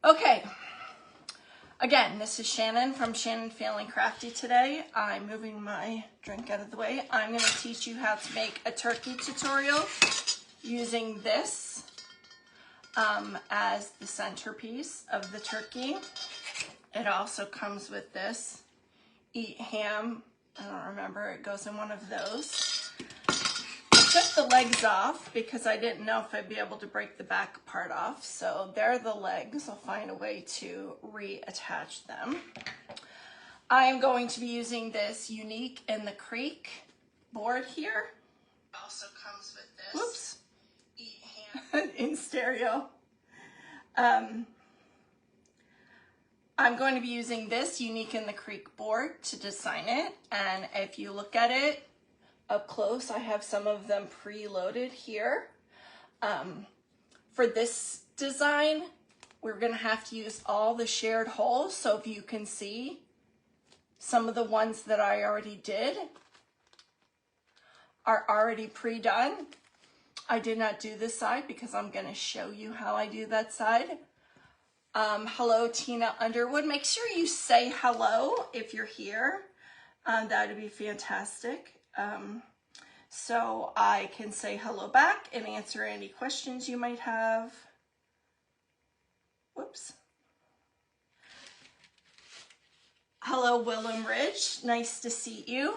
Okay, again, this is Shannon from Shannon Feeling Crafty today. I'm moving my drink out of the way. I'm going to teach you how to make a turkey tutorial using this as the centerpiece of the turkey. It also comes with this Eat Ham. I don't remember, it goes in one of those. I took the legs off because I didn't know if I'd be able to break the back part off. So there are the legs. I'll find a way to reattach them. I am going to be using this Unique in the Creek board here. It also comes with this. Whoops. Eat Ham in stereo. I'm going to be using this Unique in the Creek board to design it. And if you look at it up close, I have some of them preloaded here. For this design, we're going to have to use all the shared holes. So if you can see, some of the ones that I already did are already pre-done. I did not do this side because I'm going to show you how I do that side. Hello, Tina Underwood. Make sure you say hello if you're here. That would be fantastic. So I can say hello back and answer any questions you might have. Whoops. Hello, Willem Ridge. Nice to see you.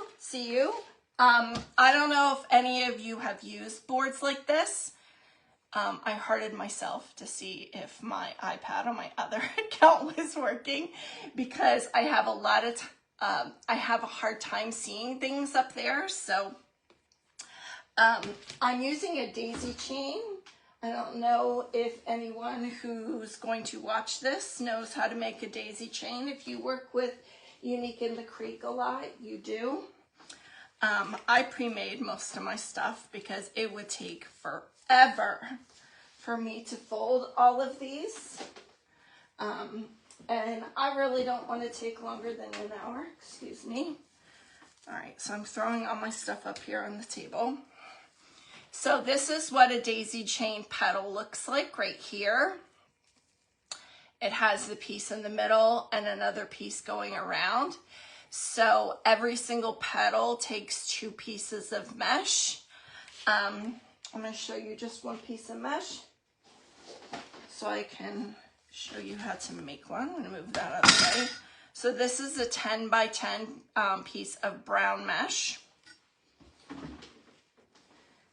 I don't know if any of you have used boards like this. I hearted myself to see if my iPad on my other account was working because I have I have a hard time seeing things up there. So I'm using a daisy chain. I don't know if anyone who's going to watch this knows how to make a daisy chain. If you work with Unique in the Creek a lot, you do. I pre-made most of my stuff because it would take forever for me to fold all of these. And I really don't want to take longer than an hour, excuse me. All right, so I'm throwing all my stuff up here on the table. So this is what a daisy chain petal looks like right here. It has the piece in the middle and another piece going around. So every single petal takes 2 pieces of mesh. I'm going to show you just one piece of mesh so I can show you how to make one. I'm going to move that out of the way. So this is a 10 by 10 piece of brown mesh.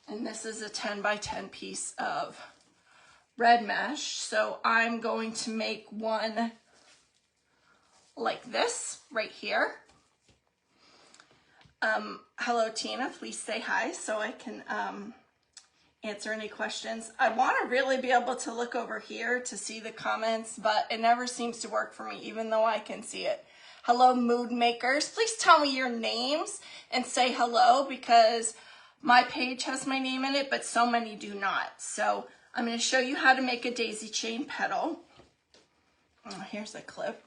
And this is a 10 by 10 piece of red mesh. So I'm going to make one like this right here. Hello, Tina, please say hi so I can answer any questions. I want to really be able to look over here to see the comments, but it never seems to work for me, even though I can see it. Hello, mood makers. Please tell me your names and say hello because my page has my name in it, but so many do not. So I'm going to show you how to make a daisy chain petal. Oh, here's a clip.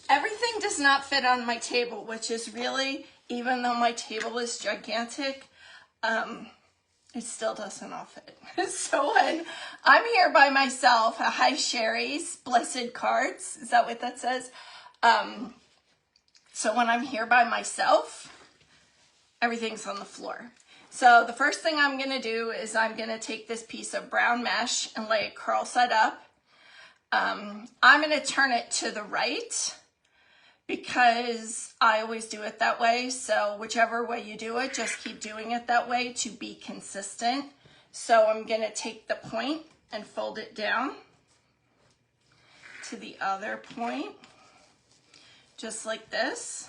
Everything does not fit on my table, which is really, even though my table is gigantic, it still doesn't all fit. So when I'm here by myself, hi Sherry's Blessed Cards, is that what that says? So when I'm here by myself, everything's on the floor. So the first thing I'm going to do is I'm going to take this piece of brown mesh and lay it curl side up. I'm going to turn it to the right because I always do it that way. So whichever way you do it, just keep doing it that way to be consistent. So I'm going to take the point and fold it down to the other point, just like this.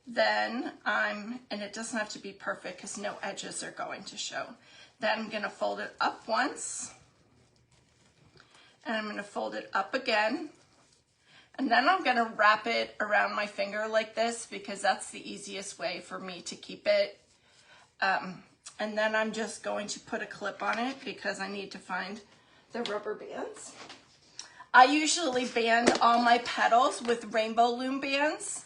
Then and it doesn't have to be perfect because no edges are going to show. Then I'm going to fold it up once, and I'm going to fold it up again, and then I'm going to wrap it around my finger like this because that's the easiest way for me to keep it. And then I'm just going to put a clip on it because I need to find the rubber bands. I usually band all my petals with rainbow loom bands.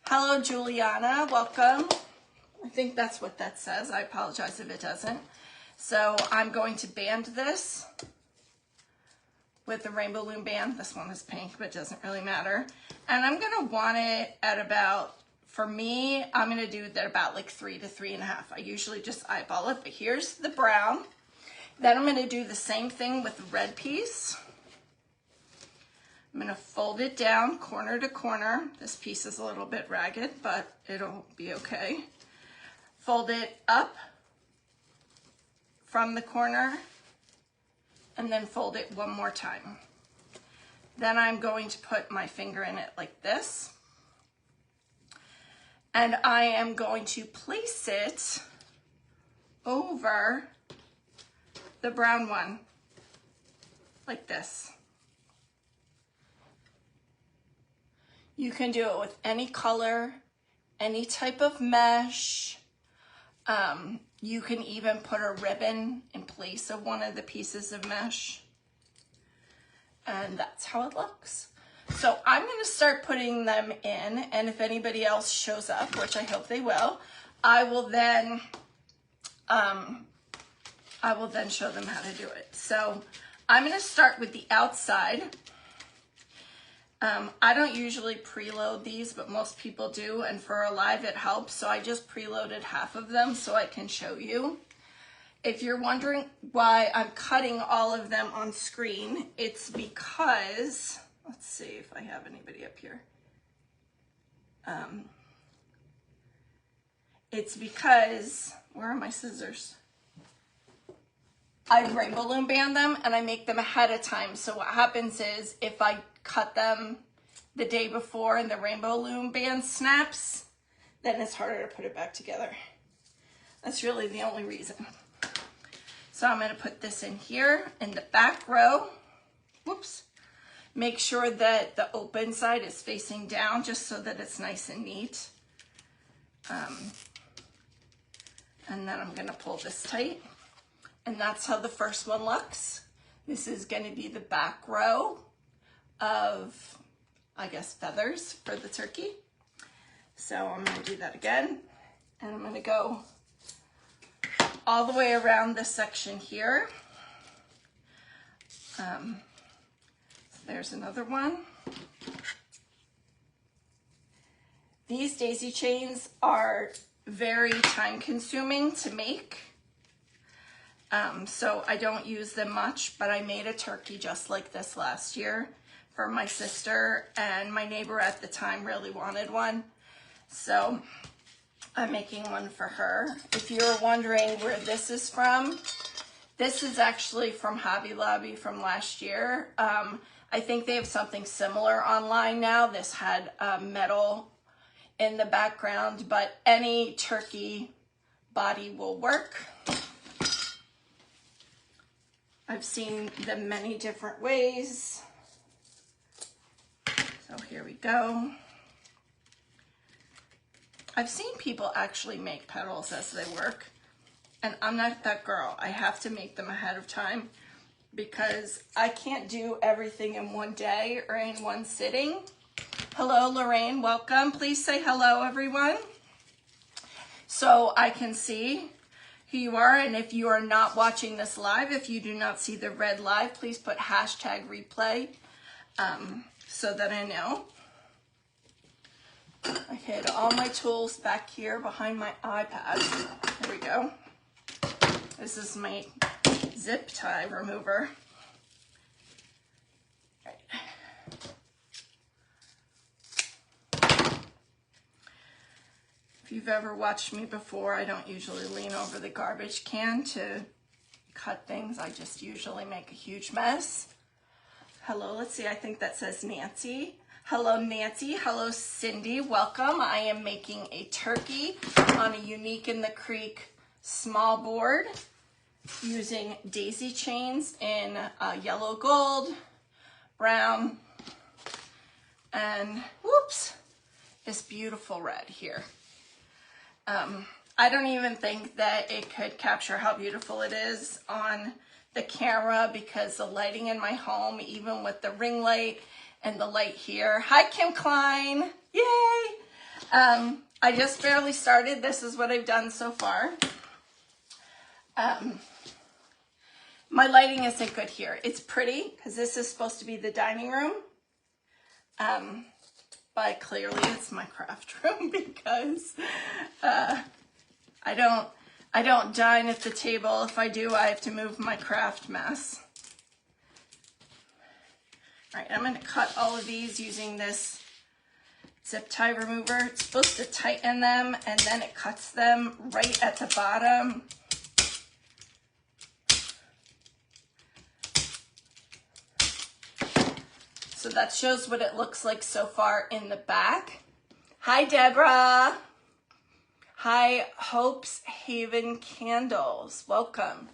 Hello, Juliana, welcome. I think that's what that says. I apologize if it doesn't. So I'm going to band this with the rainbow loom band. This one is pink, but it doesn't really matter. And I'm gonna want it at about, for me, I'm gonna do that about like 3 to 3.5. I usually just eyeball it, but here's the brown. Then I'm gonna do the same thing with the red piece. I'm gonna fold it down corner to corner. This piece is a little bit ragged, but it'll be okay. Fold it up from the corner and then fold it one more time. Then I'm going to put my finger in it like this. And I am going to place it over the brown one, like this. You can do it with any color, any type of mesh. You can even put a ribbon in place of one of the pieces of mesh. And that's how it looks. So I'm going to start putting them in, and if anybody else shows up, which I hope they will, I will then show them how to do it. So I'm going to start with the outside. I don't usually preload these, but most people do, and for a live it helps, so I just preloaded half of them so I can show you. If you're wondering why I'm cutting all of them on screen, it's because, let's see if I have anybody up here. It's because, where are my scissors? I rainbow loom band them and I make them ahead of time. So what happens is if I cut them the day before and the rainbow loom band snaps, then it's harder to put it back together. That's really the only reason. So I'm going to put this in here in the back row. Whoops. Make sure that the open side is facing down just so that it's nice and neat. And then I'm going to pull this tight. And that's how the first one looks. This is going to be the back row of, I guess, feathers for the turkey. So I'm going to do that again. And I'm going to go all the way around this section here. So there's another one. These daisy chains are very time consuming to make. So I don't use them much, but I made a turkey just like this last year for my sister, and my neighbor at the time really wanted one. So I'm making one for her. If you're wondering where this is from, this is actually from Hobby Lobby from last year. I think they have something similar online now. This had metal in the background, but any turkey body will work. I've seen them many different ways. So here we go. I've seen people actually make petals as they work, and I'm not that girl. I have to make them ahead of time because I can't do everything in one day or in one sitting. Hello, Lorraine, welcome. Please say hello, everyone, so I can see who you are. And if you are not watching this live, if you do not see the red live, please put hashtag replay so that I know. I hid all my tools back here behind my iPad. There we go. This is my zip tie remover. Right. If you've ever watched me before, I don't usually lean over the garbage can to cut things. I just usually make a huge mess. Hello, let's see, I think that says Nancy. Hello, Nancy. Hello, Cindy. Welcome. I am making a turkey on a Unique in the Creek small board using daisy chains in yellow gold, brown, and whoops, this beautiful red here. I don't even think that it could capture how beautiful it is on the camera because the lighting in my home, even with the ring light and the light here. Hi, Kim Klein. Yay! I just barely started. This is what I've done so far. My lighting isn't good here. It's pretty because this is supposed to be the dining room. But clearly it's my craft room because I don't dine at the table. If I do, I have to move my craft mess. All right, I'm going to cut all of these using this zip tie remover. It's supposed to tighten them and then it cuts them right at the bottom. So that shows what it looks like so far in the back. Hi, Deborah. Hi, Hope's Haven Candles. Welcome.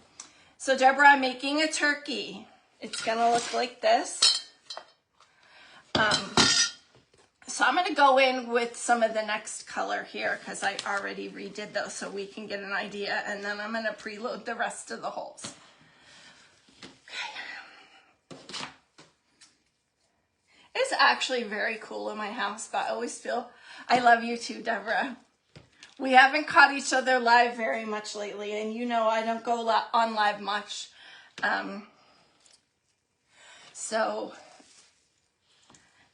So, Deborah, I'm making a turkey. It's going to look like this. So I'm going to go in with some of the next color here because I already redid those so we can get an idea. And then I'm going to preload the rest of the holes. It's actually very cool in my house, but I always feel I love you too, Deborah. We haven't caught each other live very much lately, and you know I don't go on live much. So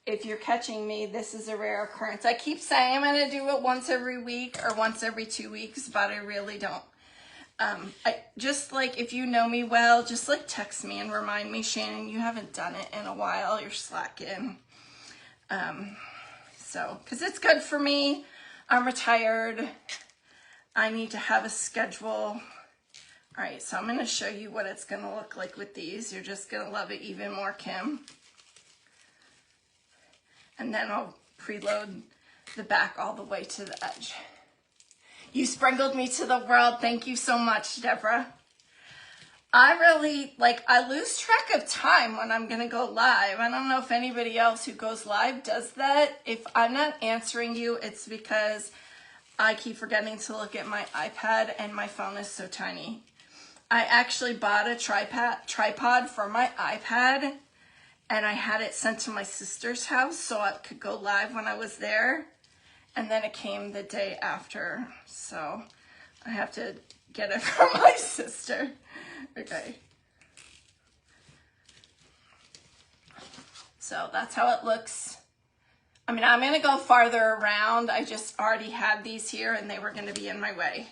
if you're catching me, this is a rare occurrence. I keep saying I'm going to do it once every week or once every 2 weeks, but I really don't. I just like, if you know me well, just like text me and remind me, Shannon, you haven't done it in a while, you're slacking. Because it's good for me. I'm retired. I need to have a schedule. All right, so I'm going to show you what it's going to look like with these. You're just going to love it even more, Kim. And then I'll preload the back all the way to the edge. You sprinkled me to the world. Thank you so much, Deborah. I lose track of time when I'm going to go live. I don't know if anybody else who goes live does that. If I'm not answering you, it's because I keep forgetting to look at my iPad and my phone is so tiny. I actually bought a tripod for my iPad and I had it sent to my sister's house so I could go live when I was there. And then it came the day after, so I have to get it from my sister. Okay. So that's how it looks. I mean, I'm going to go farther around. I just already had these here and they were going to be in my way.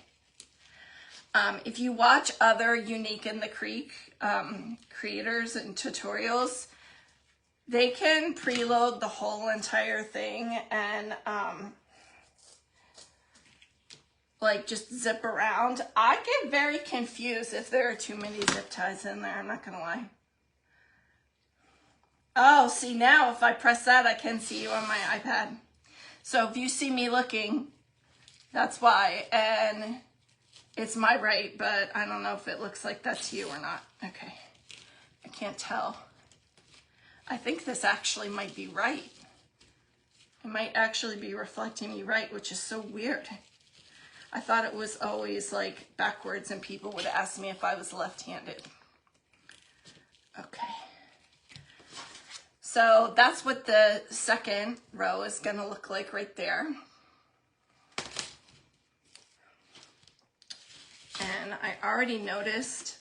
If you watch other Unique in the Creek creators and tutorials, they can preload the whole entire thing and like just zip around. I get very confused if there are too many zip ties in there, I'm not gonna lie. Oh, see now if I press that, I can see you on my iPad. So if you see me looking, that's why. And it's my right, but I don't know if it looks like that's you or not. Okay, I can't tell. I think this actually might be right. It might actually be reflecting me right, which is so weird. I thought it was always like backwards and people would ask me if I was left-handed. Okay. So that's what the second row is going to look like right there. And I already noticed,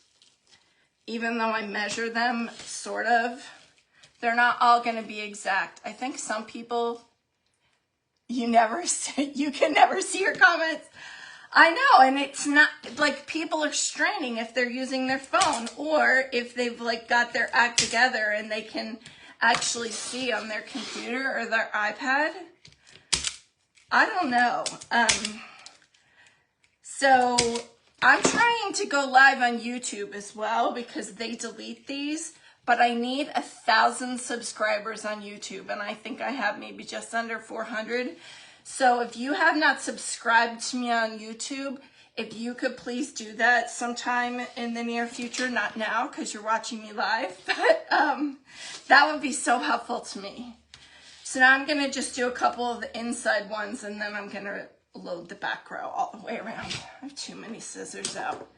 even though I measure them sort of, they're not all going to be exact. I think some people, you can never see your comments. I know, and it's not like people are straining if they're using their phone or if they've like got their act together and they can actually see on their computer or their iPad. I don't know. So I'm trying to go live on YouTube as well because they delete these, but I need 1,000 subscribers on YouTube and I think I have maybe just under 400. So if you have not subscribed to me on YouTube, if you could please do that sometime in the near future, not now because you're watching me live, but that would be so helpful to me. So now I'm going to just do a couple of the inside ones and then I'm going to load the back row all the way around. I have too many scissors out.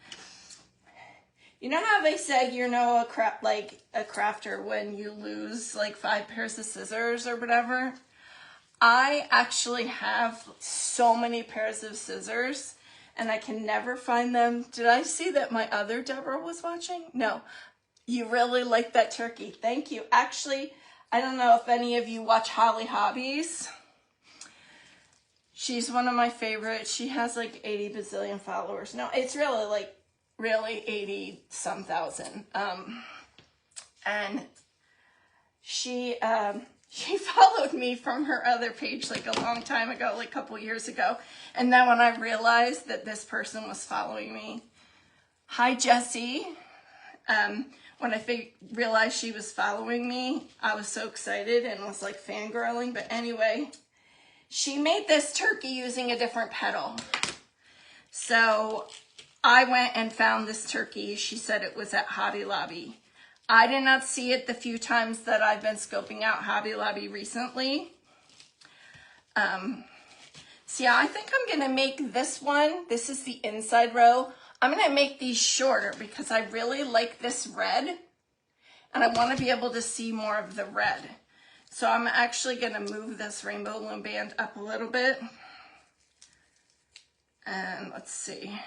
You know how they say you're a crafter when you lose like 5 pairs of scissors or whatever? I actually have so many pairs of scissors and I can never find them. Did I see that my other Deborah was watching? No. You really like that turkey. Thank you. Actually, I don't know if any of you watch Holly Hobbies. She's one of my favorites. She has like 80 bazillion followers. No, it's really like, really 80 some thousand. And she followed me from her other page like a long time ago, like a couple years ago. And then when I realized that this person was following me, hi Jessie. When I realized she was following me, I was so excited and was like fangirling. But anyway, she made this turkey using a different petal. So I went and found this turkey. She said it was at Hobby Lobby. I did not see it the few times that I've been scoping out Hobby Lobby recently. So yeah, I think I'm gonna make this one. This is the inside row. I'm gonna make these shorter because I really like this red and I wanna be able to see more of the red. So I'm actually gonna move this rainbow loom band up a little bit. And let's see.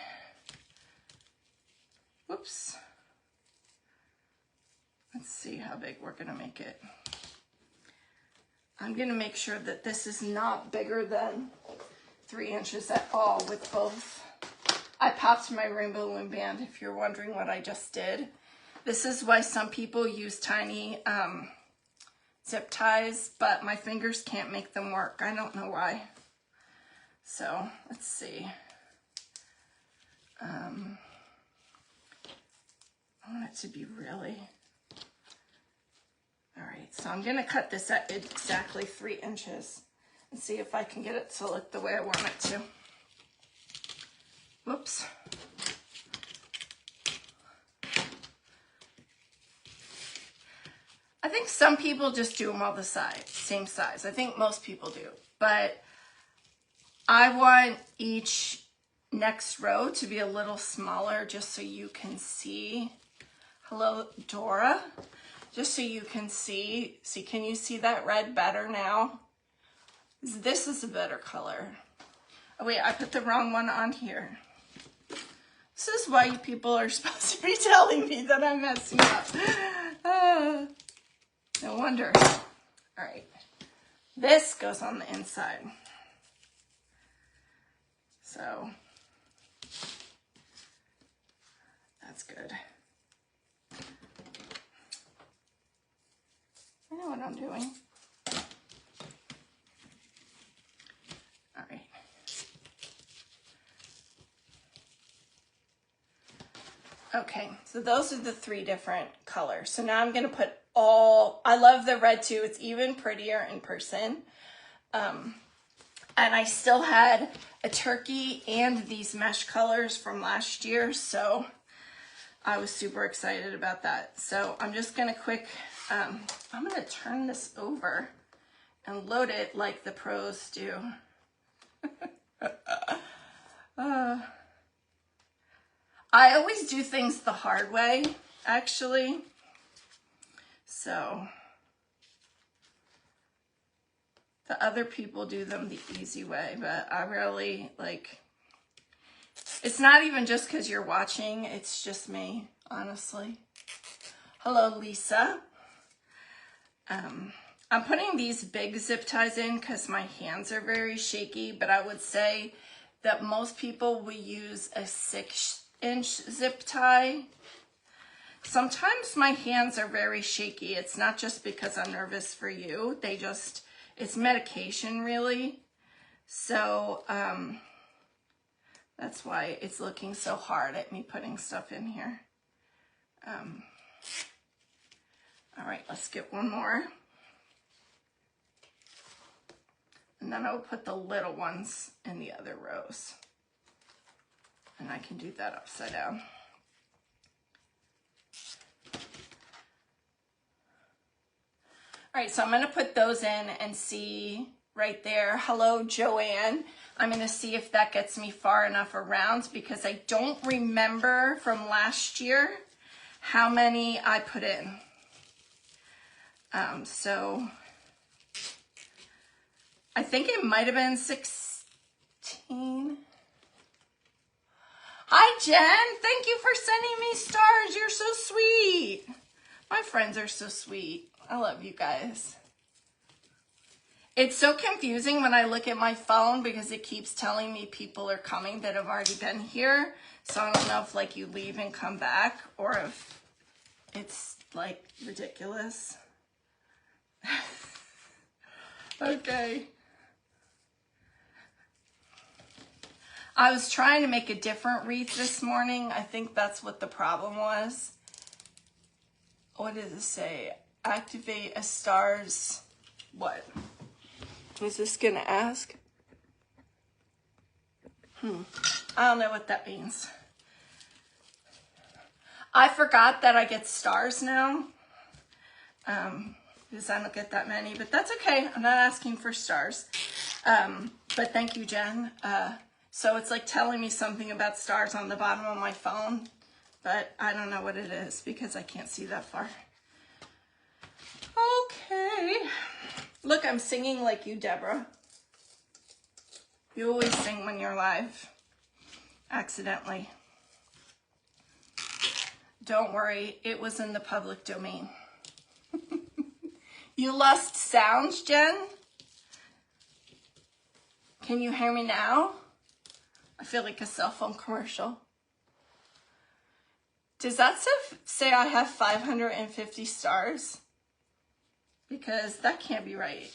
Whoops. Let's see how big we're gonna make it. I'm gonna make sure that this is not bigger than 3 inches at all with both. I popped my rainbow loom band if you're wondering what I just did. This is why some people use tiny zip ties, but my fingers can't make them work. I don't know why. So let's see. I want it to be really... All right, so I'm gonna cut this at exactly 3 inches and see if I can get it to look the way I want it to. Whoops. I think some people just do them all the same size. I think most people do, but I want each next row to be a little smaller just so you can see. Hello, Dora. Just so you can see. See, can you see that red better now? This is a better color. Oh wait, I put the wrong one on here. This is why you people are supposed to be telling me that I'm messing up. No wonder. All right, this goes on the inside. So that's good. I know what I'm doing. All right. Okay, so those are the 3 different colors. So now I'm gonna put I love the red too. It's even prettier in person. And I still had a turkey and these mesh colors from last year, so I was super excited about that. So I'm just gonna I'm gonna turn this over and load it like the pros do. I always do things the hard way, actually. So the other people do them the easy way, but I really it's not even just because you're watching, it's just me, honestly. Hello, Lisa. I'm putting these big zip ties in because my hands are very shaky, but I would say that most people will use a 6-inch zip tie. Sometimes my hands are very shaky. It's not just because I'm nervous for you. It's medication really. So that's why it's looking so hard at me putting stuff in here. All right, let's get one more. And then I'll put the little ones in the other rows. And I can do that upside down. All right, so I'm gonna put those in and see right there. Hello, Joanne. I'm gonna see if that gets me far enough around because I don't remember from last year how many I put in. So I think it might have been 16. Hi, Jen. Thank you for sending me stars. You're so sweet. My friends are so sweet. I love you guys. It's so confusing when I look at my phone because it keeps telling me people are coming that have already been here. So I don't know if like you leave and come back or if it's like ridiculous. Okay. I was trying to make a different wreath this morning. I think that's what the problem was. What does it say? Activate a star's, what? Was this gonna ask? I don't know what that means. I forgot that I get stars now. Because I don't get that many, but that's okay. I'm not asking for stars. But thank you, Jen. So it's like telling me something about stars on the bottom of my phone, but I don't know what it is because I can't see that far. Okay. Look, I'm singing like you, Deborah. You always sing when you're live. Accidentally. Don't worry, it was in the public domain. You lost sounds, Jen? Can you hear me now? I feel like a cell phone commercial. Does that say I have 550 stars? Because that can't be right.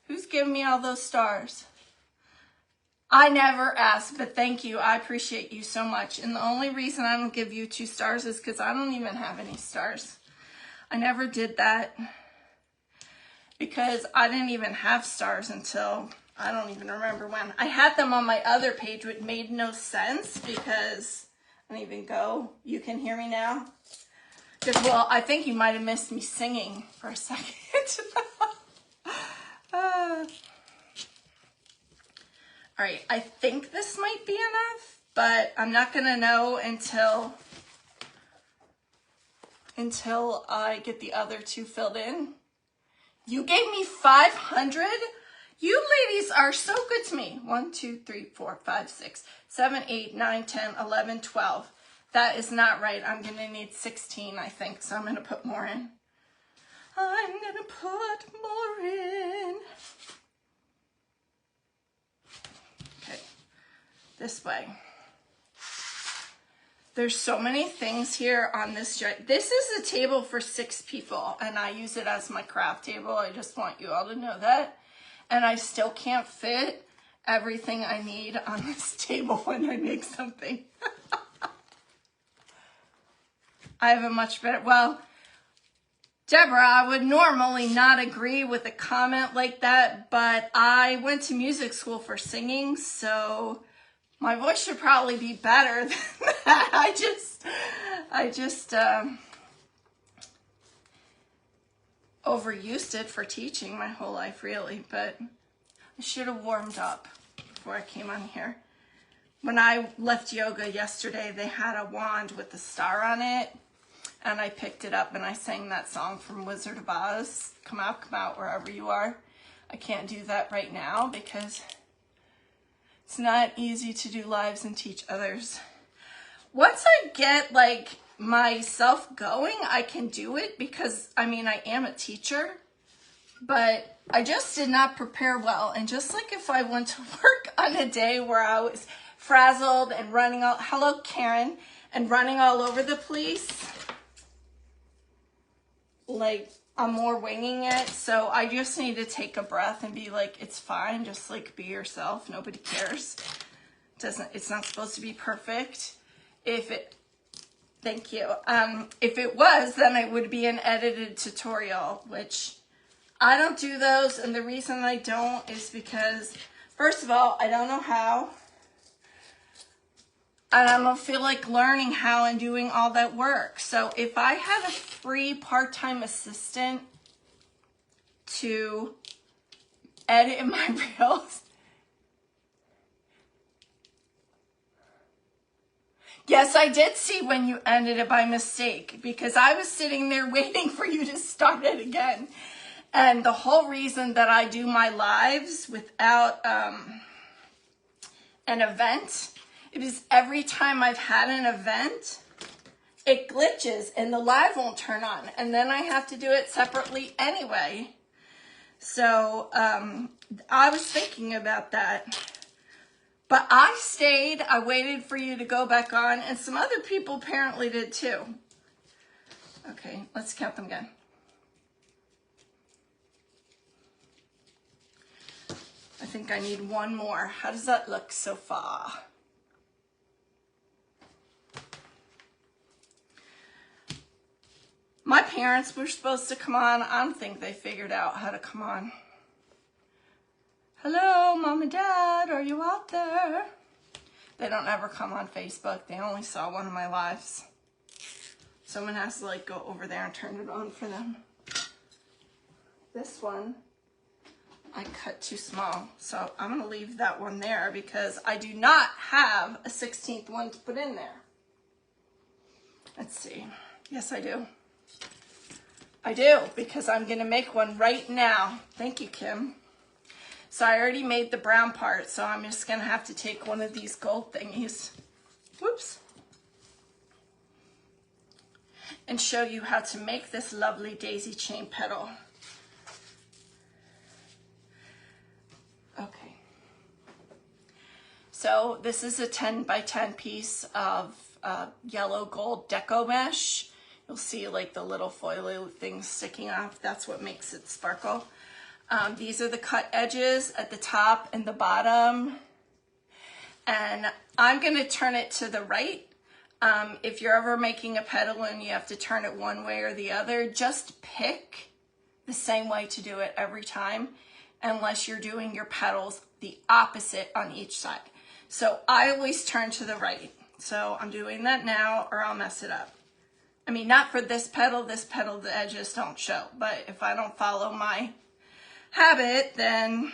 Who's giving me all those stars? I never asked, but thank you. I appreciate you so much. And the only reason I don't give you 2 stars is because I don't even have any stars. I never did that because I didn't even have stars until I don't even remember when. I had them on my other page, which made no sense because I don't even go. You can hear me now? Because, well, I think you might have missed me singing for a second. All right, I think this might be enough, but I'm not going to know until I get the other 2 filled in. You gave me 500? You ladies are so good to me. 1, 2, 3, 4, 5, 6, 7, 8, 9, 10, 11, 12. That is not right. I'm going to need 16, I think, so I'm going to put more in. I'm going to put more in. Okay, this way. There's so many things here on this. This is a table for 6 people, and I use it as my craft table. I just want you all to know that. And I still can't fit everything I need on this table when I make something. I have a much better, well, Deborah, I would normally not agree with a comment like that, but I went to music school for singing, so my voice should probably be better than that. I just overused it for teaching my whole life, really, but I should have warmed up before I came on here. When I left yoga yesterday, they had a wand with a star on it, and I picked it up and I sang that song from Wizard of Oz, Come Out, Wherever You Are. I can't do that right now because it's not easy to do lives and teach others. Once I get like myself going, I can do it because, I mean, I am a teacher, but I just did not prepare well. And just like if I went to work on a day where I was frazzled and running all, hello Karen, and running all over the place, like I'm more winging it. So I just need to take a breath and be like, it's fine. Just like be yourself. Nobody cares. It's not supposed to be perfect. Thank you. If it was, then it would be an edited tutorial, which I don't do those. And the reason I don't is because, first of all, I don't know how. And I don't feel like learning how and doing all that work. So if I had a free part-time assistant to edit my reels. Yes, I did see when you ended it by mistake because I was sitting there waiting for you to start it again. And the whole reason that I do my lives without an event It is every time I've had an event, it glitches and the live won't turn on. And then I have to do it separately anyway. So I was thinking about that. But I stayed. I waited for you to go back on. And some other people apparently did too. Okay, let's count them again. I think I need one more. How does that look so far? My parents were supposed to come on. I don't think they figured out how to come on. Hello, Mom and Dad, are you out there? They don't ever come on Facebook. They only saw one of my lives. Someone has to like go over there and turn it on for them. This one, I cut too small. So I'm gonna leave that one there because I do not have a 16th one to put in there. Let's see. Yes, I do. I do, because I'm gonna make one right now. Thank you, Kim. So I already made the brown part, so I'm just gonna have to take one of these gold thingies, whoops, and show you how to make this lovely daisy chain petal. Okay. So this is a 10 by 10 piece of yellow gold deco mesh. You'll see like the little foily things sticking off. That's what makes it sparkle. These are the cut edges at the top and the bottom. And I'm going to turn it to the right. If you're ever making a petal and you have to turn it one way or the other, just pick the same way to do it every time, unless you're doing your petals the opposite on each side. So I always turn to the right. So I'm doing that now or I'll mess it up. I mean, not for this petal, the edges don't show, but if I don't follow my habit, then,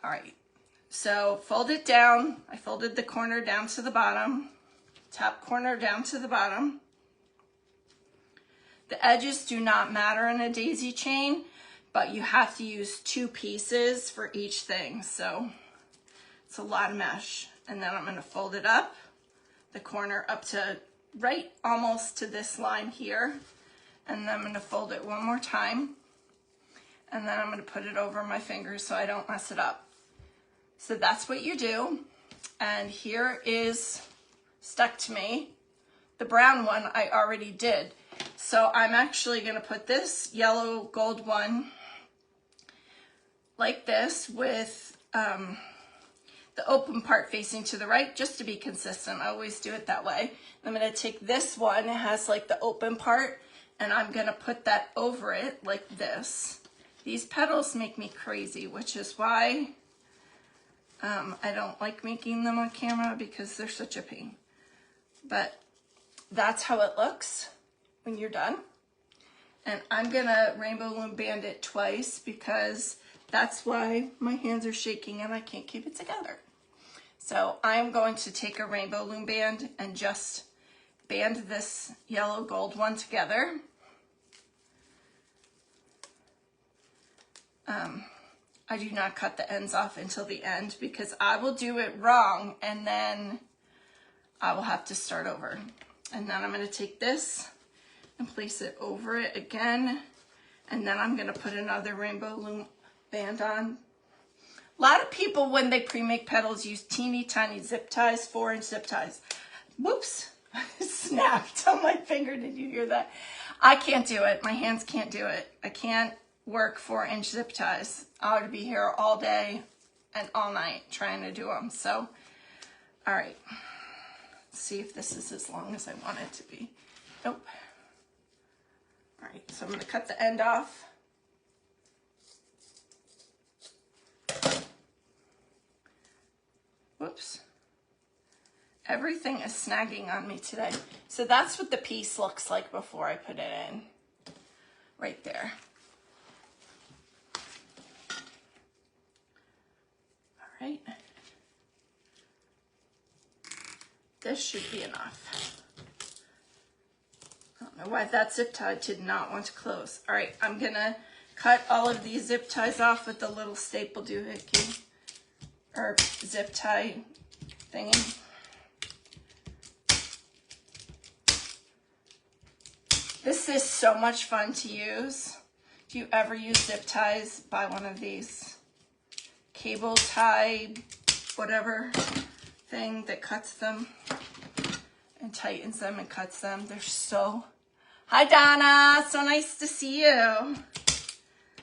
all right. So fold it down. I folded the corner down to the bottom, top corner down to the bottom. The edges do not matter in a daisy chain, but you have to use 2 pieces for each thing. So it's a lot of mesh. And then I'm going to fold it up, the corner up to right almost to this line here. And then I'm going to fold it one more time. And then I'm going to put it over my fingers so I don't mess it up. So that's what you do. And here is stuck to me. The brown one I already did. So I'm actually going to put this yellow gold one like this with the open part facing to the right, just to be consistent. I always do it that way. I'm going to take this one, it has like the open part, and I'm going to put that over it like this. These petals make me crazy, which is why I don't like making them on camera, because they're such a pain. But that's how it looks when you're done. And I'm gonna rainbow loom band it twice, because that's why my hands are shaking and I can't keep it together. So I'm going to take a rainbow loom band and just band this yellow gold one together. I do not cut the ends off until the end, because I will do it wrong and then I will have to start over. And then I'm going to take this and place it over it again. And then I'm going to put another rainbow loom band on. A lot of people, when they pre-make petals, use teeny tiny zip ties, 4-inch zip ties. Whoops, snapped on my finger. Did you hear that? I can't do it. My hands can't do it. I can't work 4-inch zip ties. I would be here all day and all night trying to do them. So, all right. Let's see if this is as long as I want it to be. Nope. All right, so I'm going to cut the end off. Whoops. Everything is snagging on me today. So that's what the piece looks like before I put it in. Right there. All right. This should be enough. I don't know why that zip tie did not want to close. All right, I'm gonna cut all of these zip ties off with the little staple doohickey. or zip tie thingy. This is so much fun to use. If you ever use zip ties, buy one of these. Cable tie, whatever thing that cuts them and tightens them and cuts them. They're so... Hi, Donna. So nice to see you. Oh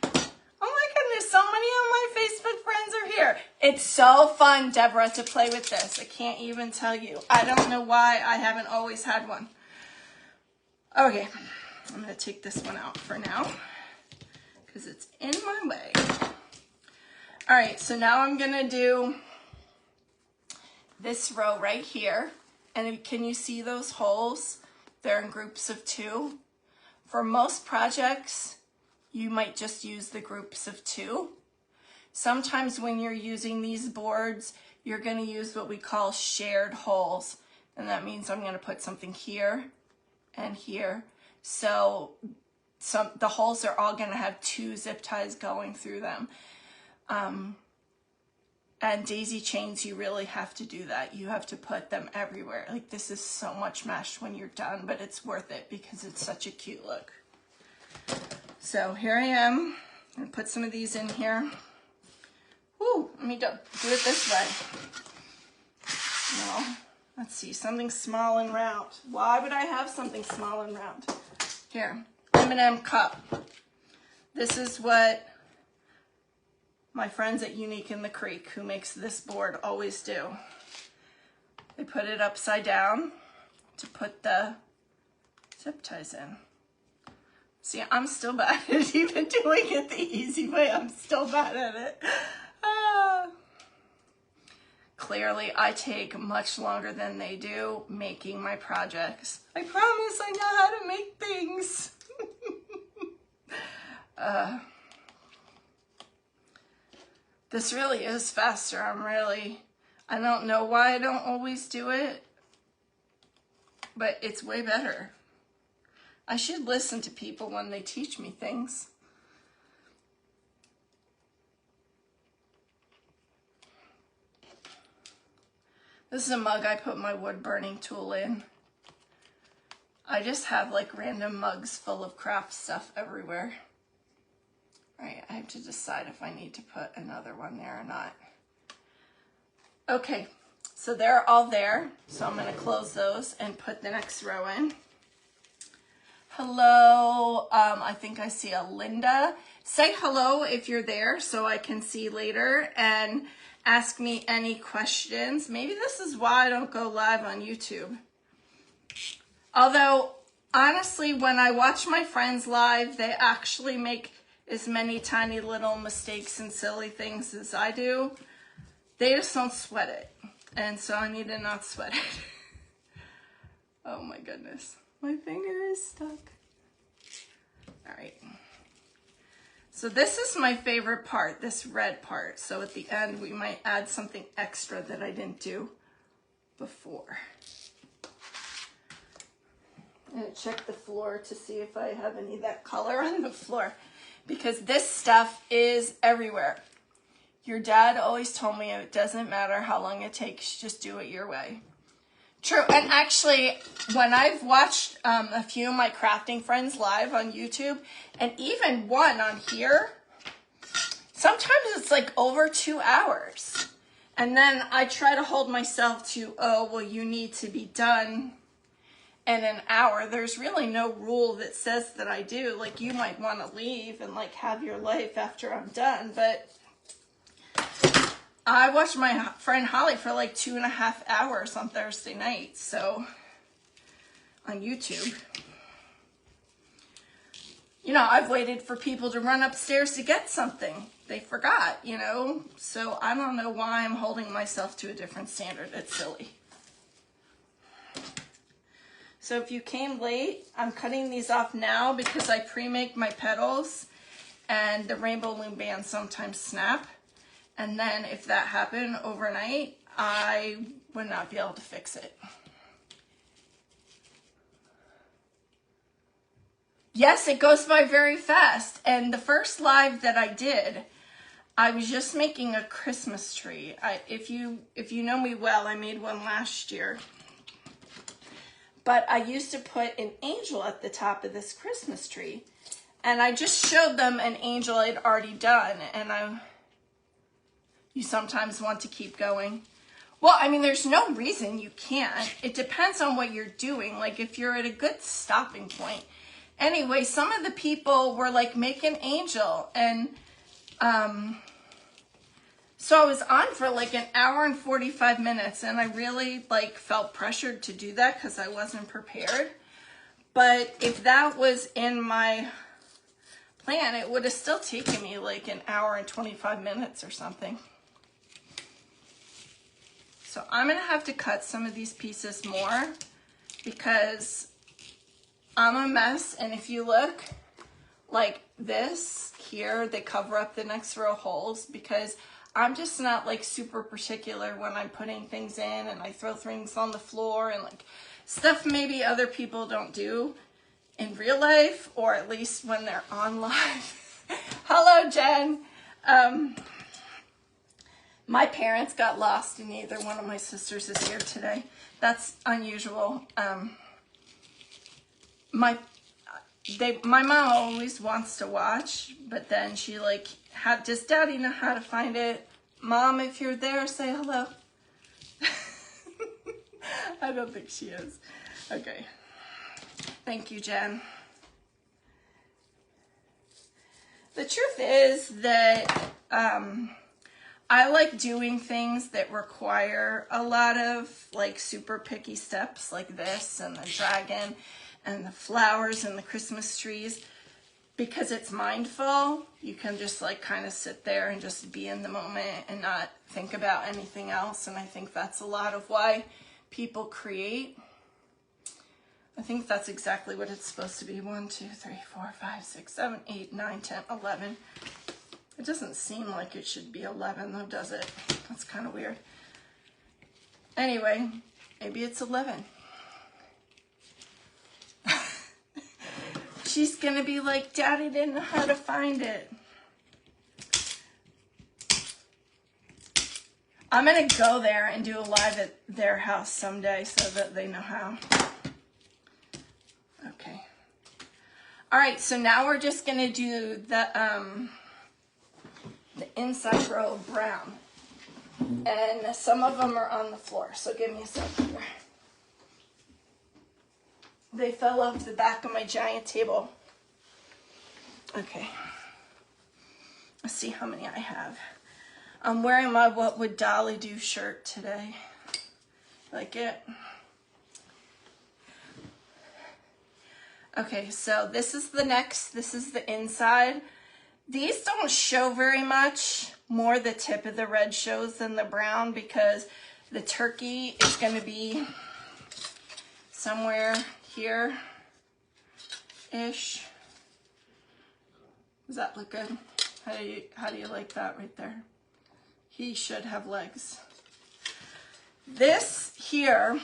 my goodness, so many of my Facebook friends are here. It's so fun, Deborah, to play with this. I can't even tell you. I don't know why I haven't always had one. Okay, I'm going to take this one out for now because it's in my way. All right, so now I'm going to do this row right here. And can you see those holes? They're in groups of 2. For most projects, you might just use the groups of 2. Sometimes when you're using these boards, you're going to use what we call shared holes. And that means I'm going to put something here and here. So the holes are all going to have 2 zip ties going through them. And daisy chains, you really have to do that. You have to put them everywhere. Like, this is so much mesh when you're done, but it's worth it because it's such a cute look. So here I am. I'm gonna put some of these in here. Woo, let me do it this way. No, let's see, something small and round. Why would I have something small and round? Here, M&M cup. This is what my friends at Unique in the Creek, who makes this board, always do. They put it upside down to put the zip ties in. See, I'm still bad at even doing it the easy way. I'm still bad at it. Clearly, I take much longer than they do making my projects. I promise I know how to make things. This really is faster. I don't know why I don't always do it, but it's way better. I should listen to people when they teach me things. This is a mug I put my wood burning tool in. I just have like random mugs full of craft stuff everywhere. All right, I have to decide if I need to put another one there or not. Okay, so they're all there. So I'm gonna close those and put the next row in. Hello, I think I see a Linda. Say hello if you're there so I can see later and ask me any questions. Maybe this is why I don't go live on YouTube. Although, honestly, when I watch my friends live, they actually make as many tiny little mistakes and silly things as I do. They just don't sweat it. And so I need to not sweat it. Oh my goodness. My finger is stuck. All right. So this is my favorite part, this red part. So at the end, we might add something extra that I didn't do before. I'm gonna check the floor to see if I have any of that color on the floor, because this stuff is everywhere. Your dad always told me it doesn't matter how long it takes, just do it your way. True, and actually, when I've watched a few of my crafting friends live on YouTube, and even one on here, sometimes it's like over 2 hours. And then I try to hold myself to, oh, well, you need to be done in an hour. There's really no rule that says that I do. Like, you might want to leave and like have your life after I'm done, but I watched my friend Holly for like 2.5 hours on Thursday night, so on YouTube. You know, I've waited for people to run upstairs to get something. They forgot, you know, so I don't know why I'm holding myself to a different standard. It's silly. So if you came late, I'm cutting these off now because I pre-make my petals and the rainbow loom bands sometimes snap. And then if that happened overnight, I would not be able to fix it. Yes, it goes by very fast. And the first live that I did, I was just making a Christmas tree. If you know me well, I made one last year. But I used to put an angel at the top of this Christmas tree. And I just showed them an angel I'd already done. And you sometimes want to keep going. Well, I mean, there's no reason you can't. It depends on what you're doing. Like if you're at a good stopping point. Anyway, some of the people were like, make an angel. And so I was on for like an hour and 45 minutes. And I really like felt pressured to do that because I wasn't prepared. But if that was in my plan, it would have still taken me like an hour and 25 minutes or something. So I'm going to have to cut some of these pieces more because I'm a mess. And if you look like this here, they cover up the next row of holes because I'm just not like super particular when I'm putting things in, and I throw things on the floor and like stuff maybe other people don't do in real life, or at least when they're on live. Hello, Jen. My parents got lost and neither one of my sisters is here today. That's unusual. My mom always wants to watch, but then she like, does Daddy know how to find it? Mom, if you're there, say hello. I don't think she is. Okay. Thank you, Jen. The truth is that I like doing things that require a lot of like super picky steps like this and the dragon and the flowers and the Christmas trees because it's mindful. You can just like kind of sit there and just be in the moment and not think about anything else. And I think that's a lot of why people create. I think that's exactly what it's supposed to be. 1, 2, 3, 4, 5, 6, 7, 8, 9, 10, 11. It doesn't seem like it should be 11 though, does it? That's kind of weird. Anyway, maybe it's 11. She's gonna be like, Daddy didn't know how to find it. I'm gonna go there and do a live at their house someday so that they know how. Okay. All right, so now we're just gonna do the inside row of brown. And some of them are on the floor, so give me a second here. They fell off the back of my giant table. Okay. Let's see how many I have. I'm wearing my What Would Dolly Do shirt today. Like it? Okay, so this is the next. This is the inside. These don't show very much. More the tip of the red shows than the brown because the turkey is going to be somewhere here-ish. Does that look good? How do you like that right there? He should have legs. This here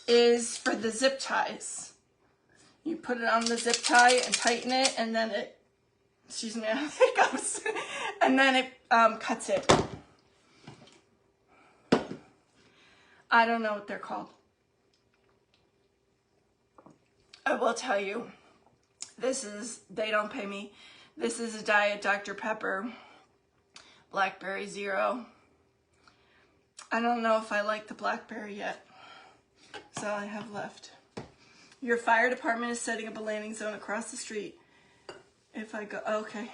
is for the zip ties. You put it on the zip tie and tighten it, and then it, excuse me, it goes, and then it cuts it. I don't know what they're called. I will tell you, they don't pay me. This is a Diet Dr. Pepper Blackberry Zero. I don't know if I like the blackberry yet. That's all I have left. Your fire department is setting up a landing zone across the street. If I go, okay.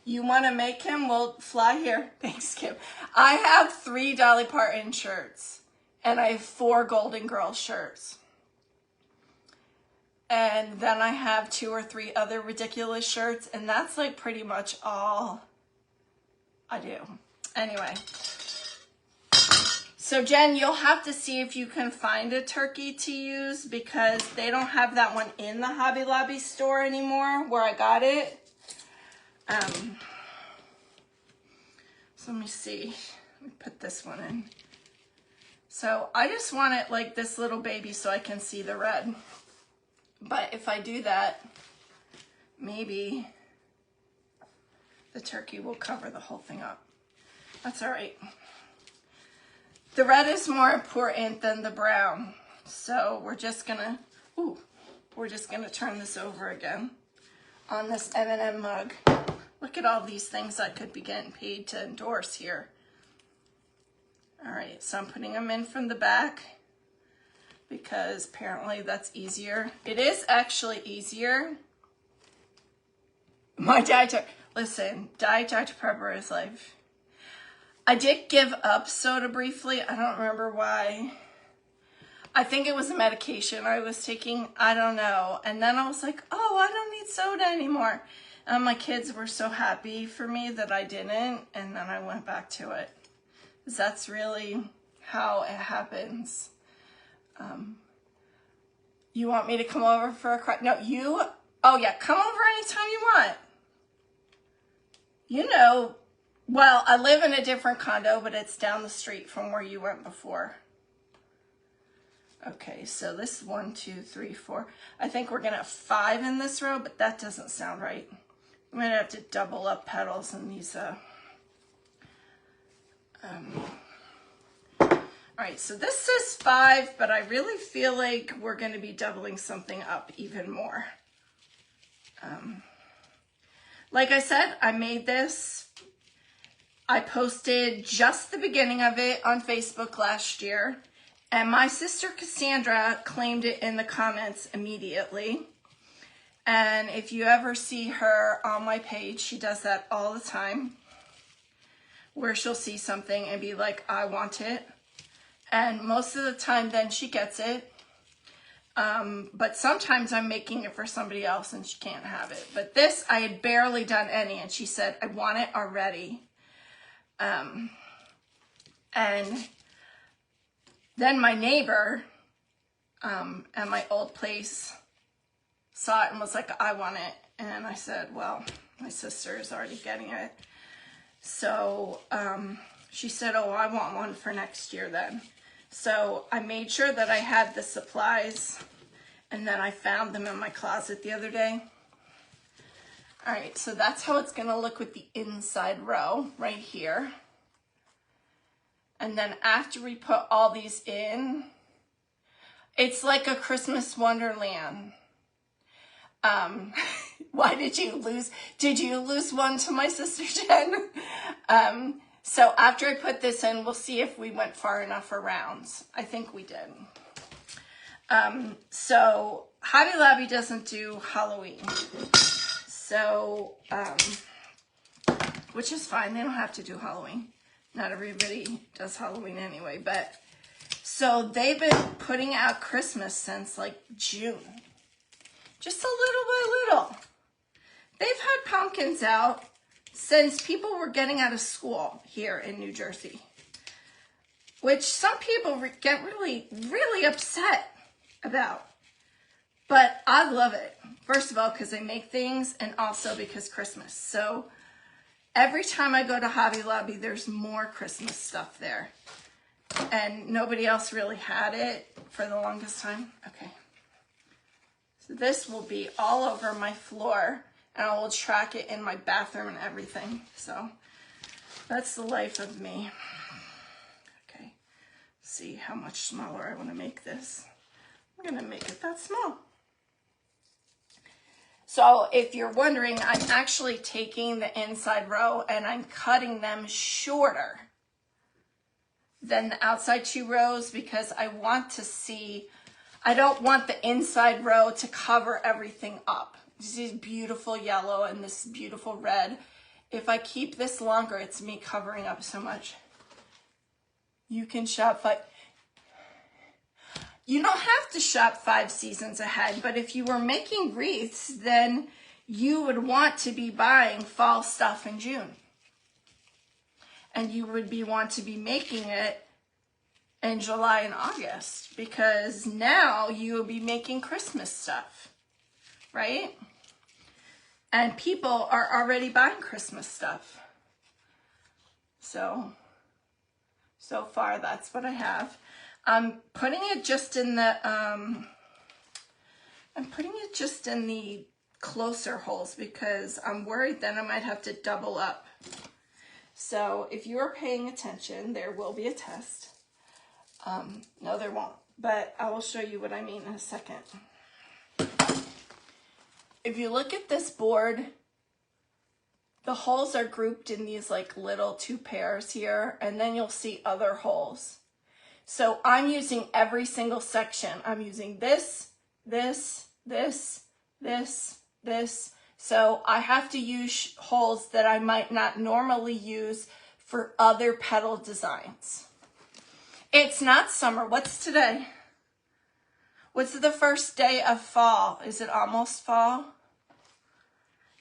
You want to make him? Well, fly here. Thanks, Kim. I have 3 Dolly Parton shirts. And I have 4 Golden Girls shirts. And then I have 2 or 3 other ridiculous shirts. And that's like pretty much all I do. Anyway. So Jen, you'll have to see if you can find a turkey to use because they don't have that one in the Hobby Lobby store anymore where I got it. So let me see. Let me put this one in. So I just want it like this little baby so I can see the red. But if I do that, maybe the turkey will cover the whole thing up. That's all right. The red is more important than the brown. So we're just gonna turn this over again on this M&M mug. Look at all these things I could be getting paid to endorse here. All right, so I'm putting them in from the back because apparently that's easier. It is actually easier. My Diet Dr. Pepper is life. I did give up soda briefly. I don't remember why. I think it was a medication I was taking. I don't know. And then I was like, oh, I don't need soda anymore. And my kids were so happy for me that I didn't. And then I went back to it. Because that's really how it happens. You want me to come over for a crack? No, you? Oh, yeah, come over anytime you want. You know, well, I live in a different condo, but it's down the street from where you went before. Okay, so this is 1, 2, 3, 4. I think we're gonna have 5 in this row, but that doesn't sound right. I'm gonna have to double up petals in these. All right, so this says 5, but I really feel like we're gonna be doubling something up even more. Like I said, I made this. I posted just the beginning of it on Facebook last year. And my sister Cassandra claimed it in the comments immediately. And if you ever see her on my page, she does that all the time, where she'll see something and be like, I want it. And most of the time then she gets it. But sometimes I'm making it for somebody else and she can't have it. But this, I had barely done any, and she said, I want it already. And then my neighbor at my old place saw it and was like, I want it. And I said, well, my sister is already getting it. So she said, oh, I want one for next year then. So I made sure that I had the supplies, and then I found them in my closet the other day. All right, so that's how it's gonna look with the inside row right here. And then after we put all these in, it's like a Christmas wonderland. Why did you lose? Did you lose one to my sister Jen? So after I put this in, we'll see if we went far enough for rounds. I think we did. So Hobby Lobby doesn't do Halloween. So, which is fine. They don't have to do Halloween. Not everybody does Halloween anyway, but so they've been putting out Christmas since like June. Just a little by little. They've had pumpkins out since people were getting out of school here in New Jersey, which some people get really, really upset about. But I love it. First of all, because they make things, and also because Christmas. So every time I go to Hobby Lobby, there's more Christmas stuff there. And nobody else really had it for the longest time. Okay. So this will be all over my floor, and I will track it in my bathroom and everything. So that's the life of me. Okay. See how much smaller I want to make this. I'm going to make it that small. So if you're wondering, I'm actually taking the inside row and I'm cutting them shorter than the outside 2 rows because I want to see, I don't want the inside row to cover everything up. This is beautiful yellow and this beautiful red. If I keep this longer, it's me covering up so much. You can shop you don't have to shop 5 seasons ahead, but if you were making wreaths, then you would want to be buying fall stuff in June. And you would want to be making it in July and August, because now you will be making Christmas stuff, right? And people are already buying Christmas stuff. So far that's what I have. I'm putting it just in the closer holes because I'm worried then I might have to double up. So if you're paying attention, there will be a test. No, there won't, but I will show you what I mean in a second. If you look at this board, the holes are grouped in these like little 2 pairs here, and then you'll see other holes. So I'm using every single section. I'm using this, this, this, this, this. So I have to use holes that I might not normally use for other petal designs. It's not summer. What's today? What's the first day of fall? Is it almost fall?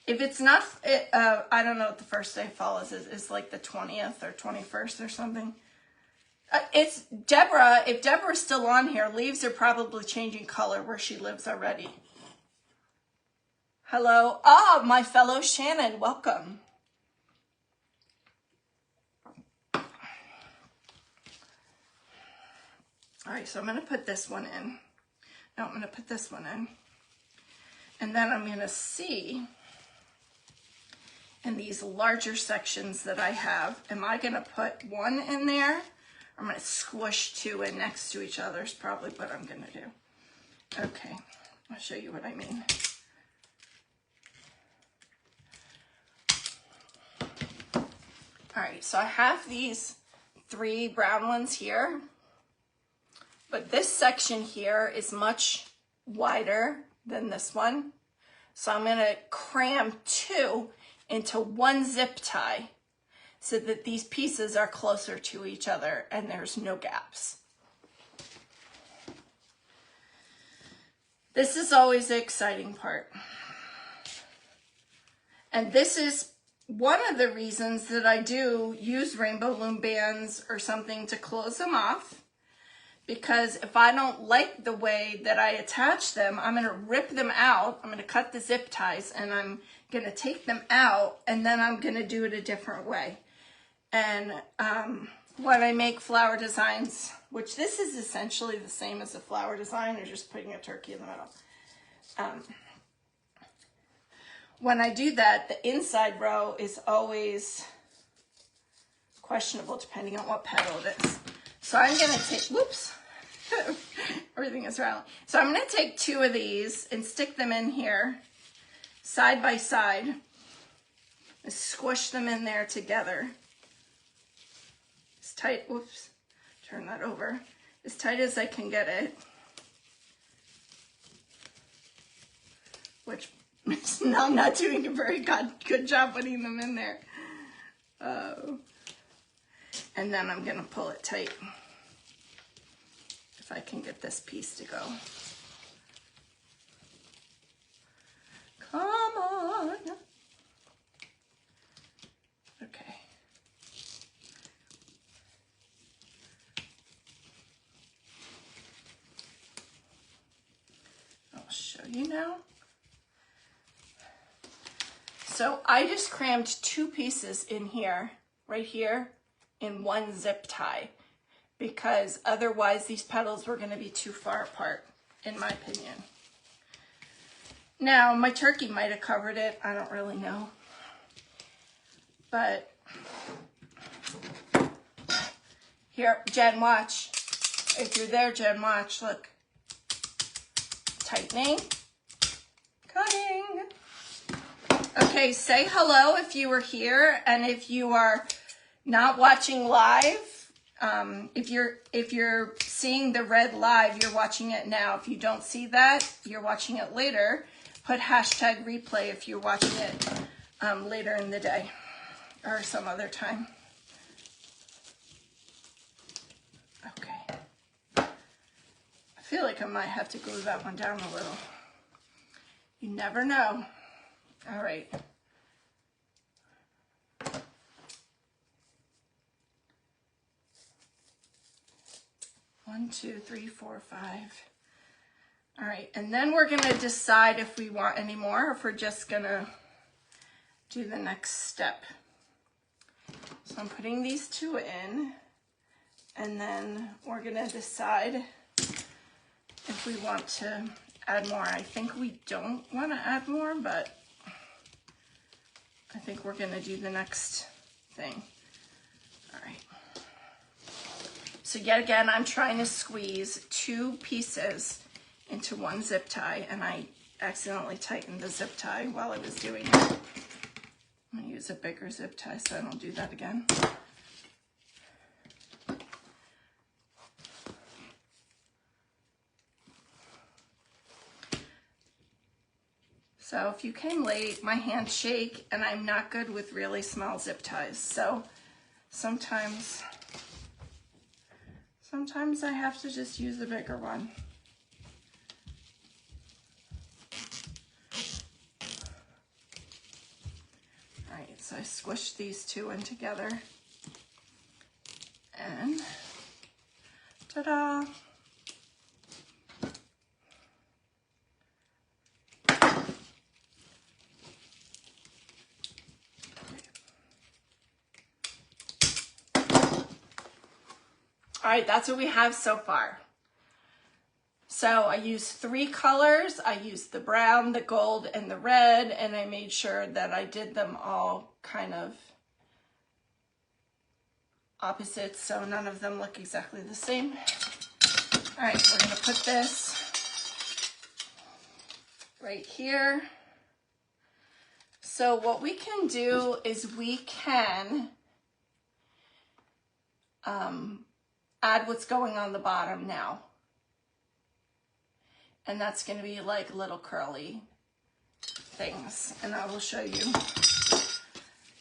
If it's not, I don't know what the first day of fall is. It's like the 20th or 21st or something. It's Deborah. If Deborah's still on here, leaves are probably changing color where she lives already. Hello. Ah, my fellow Shannon, welcome. All right, so I'm going to put this one in. Now I'm going to put this one in. And then I'm going to see in these larger sections that I have, am I going to put one in there? I'm going to squish 2 in next to each other is probably what I'm going to do. Okay, I'll show you what I mean. All right, so I have these 3 brown ones here, but this section here is much wider than this one. So I'm going to cram 2 into 1 zip tie so that these pieces are closer to each other and there's no gaps. This is always the exciting part. And this is one of the reasons that I do use rainbow loom bands or something to close them off, because if I don't like the way that I attach them, I'm going to rip them out. I'm going to cut the zip ties and I'm going to take them out, and then I'm going to do it a different way. And when I make flower designs, which this is essentially the same as a flower design, you're just putting a turkey in the middle. When I do that, the inside row is always questionable depending on what petal it is. So I'm going to take, whoops, everything is rattling. So I'm going to take 2 of these and stick them in here side by side and squish them in there together. As tight, whoops, turn that over, as tight as I can get it. Which now I'm not doing a very good job putting them in there. And then I'm going to pull it tight if I can get this piece to go. Come on. Okay. I'll show you now. So I just crammed 2 pieces in here, right here, in 1 zip tie, because otherwise these petals were going to be too far apart, in my opinion. Now, my turkey might have covered it. I don't really know. But here, Jen, watch. If you're there, Jen, watch. Look. Tightening. Cutting. Okay, say hello if you were here, and if you are not watching live, if you're seeing the red live, you're watching it now. If you don't see that, you're watching it later. Put hashtag replay if you're watching it later in the day or some other time. Okay. I feel like I might have to glue that one down a little. You never know. All right. One, two, three, four, 5. All right, and then we're gonna decide if we want any more or if we're just gonna do the next step. So I'm putting these 2 in, and then we're gonna decide if we want to add more. I think we don't want to add more, but I think we're going to do the next thing. All right. So yet again, I'm trying to squeeze 2 pieces into one zip tie, and I accidentally tightened the zip tie while I was doing it. I'm going to use a bigger zip tie so I don't do that again. So if you came late, my hands shake, and I'm not good with really small zip ties. So sometimes I have to just use a bigger one. All right, so I squished these 2 in together, and ta-da! All right, that's what we have so far. So I used 3 colors. I used the brown, the gold, and the red, and I made sure that I did them all kind of opposite, so none of them look exactly the same. All right, we're gonna put this right here. So what we can do is we can add what's going on the bottom now. And that's going to be like little curly things. And I will show you.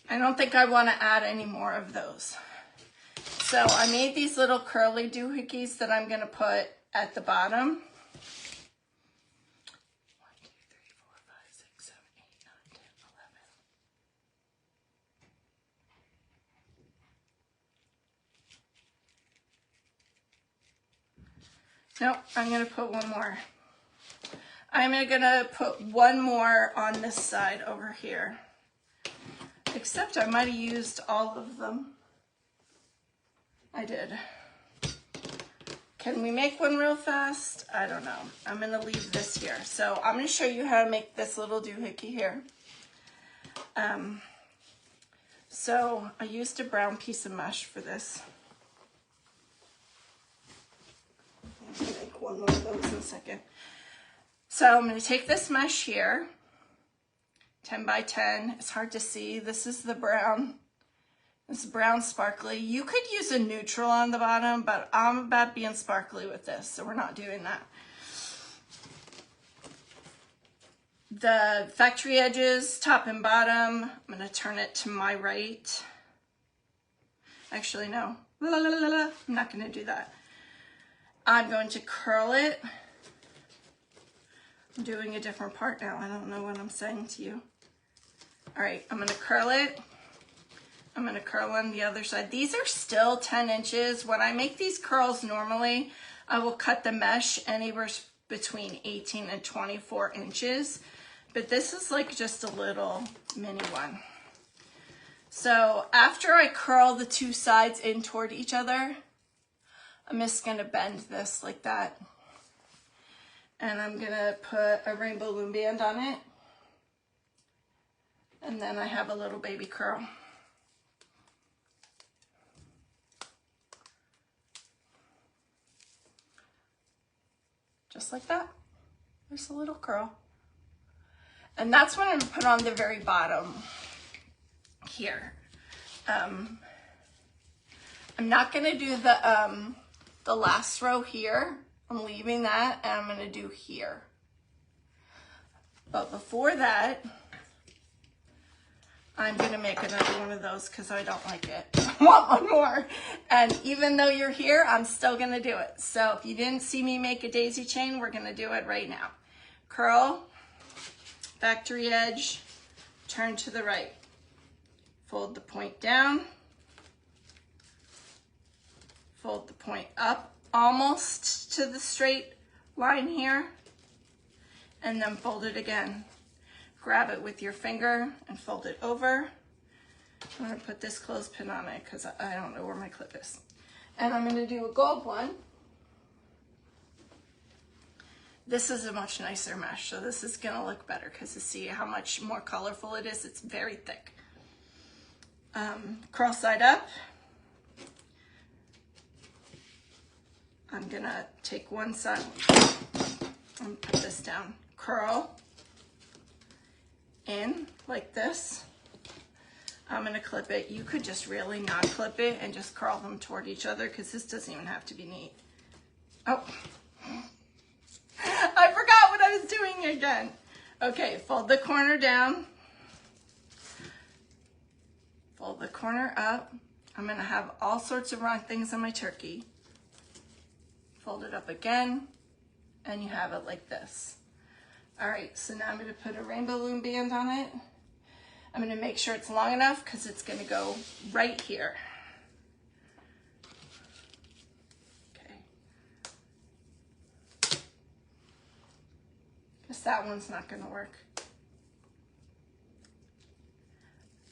I don't think I want to add any more of those. So I made these little curly doohickeys that I'm going to put at the bottom. 1, 2, 3, 4, 5, 6, 7, 8, 9, 10, 11. Nope, I'm going to put one more. I'm going to put one more on this side over here. Except I might have used all of them. I did. Can we make one real fast? I don't know. I'm going to leave this here. So I'm going to show you how to make this little doohickey here. So I used a brown piece of mesh for this. I'm going to make one more of those in a second. So I'm going to take this mesh here, 10 by 10. It's hard to see. This is the brown. This brown sparkly. You could use a neutral on the bottom, but I'm about being sparkly with this, so we're not doing that. The factory edges, top and bottom, I'm going to turn it to my right. Actually, no. I'm not going to do that. I'm going to curl it. I'm doing a different part now. I don't know what I'm saying to you. All right, I'm going to curl it. I'm going to curl on the other side. These are still 10 inches. When I make these curls normally, I will cut the mesh anywhere between 18 and 24 inches. But this is like just a little mini one. So after I curl the 2 sides in toward each other, I'm just going to bend this like that. And I'm going to put a rainbow loom band on it. And then I have a little baby curl. Just like that. There's a little curl. And that's what I'm going to put on the very bottom here. I'm not going to do the last row here. I'm leaving that, and I'm going to do here. But before that, I'm going to make another one of those because I don't like it. I want one more. And even though you're here, I'm still going to do it. So if you didn't see me make a daisy chain, we're going to do it right now. Curl, factory edge, turn to the right. Fold the point down. Fold the point up almost to the straight line here. And then fold it again. Grab it with your finger and fold it over. I'm going to put this clothespin on it because I don't know where my clip is. And I'm going to do a gold one. This is a much nicer mesh, so this is gonna look better because you see how much more colorful it is. It's very thick. Cross side up. I'm gonna take one side and put this down. Curl in like this. I'm gonna clip it. You could just really not clip it and just curl them toward each other because this doesn't even have to be neat. Oh, I forgot what I was doing again. Okay, fold the corner down. Fold the corner up. I'm gonna have all sorts of wrong things on my turkey. Fold it up again, and you have it like this. All right, so now I'm gonna put a rainbow loom band on it. I'm gonna make sure it's long enough because it's gonna go right here. Okay. Guess that one's not gonna work.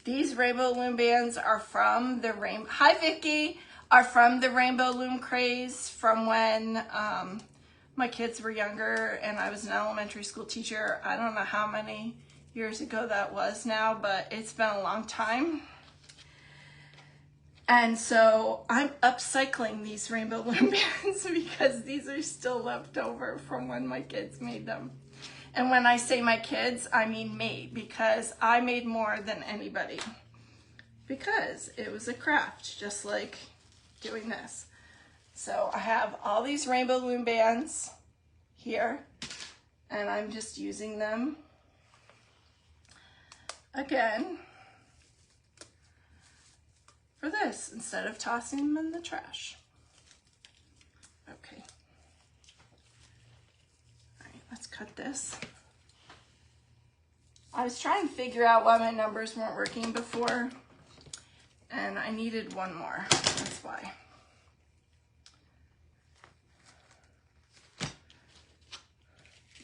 These rainbow loom bands are from the Hi Vicky! Are from the rainbow loom craze from when my kids were younger and I was an elementary school teacher. I don't know how many years ago that was now, but it's been a long time. And so I'm upcycling these rainbow loom bands because these are still left over from when my kids made them. And when I say my kids, I mean me, because I made more than anybody. Because it was a craft, just like doing this. So I have all these rainbow loom bands here, and I'm just using them again for this instead of tossing them in the trash. Okay. All right, let's cut this. I was trying to figure out why my numbers weren't working before, and I needed one more. That's why.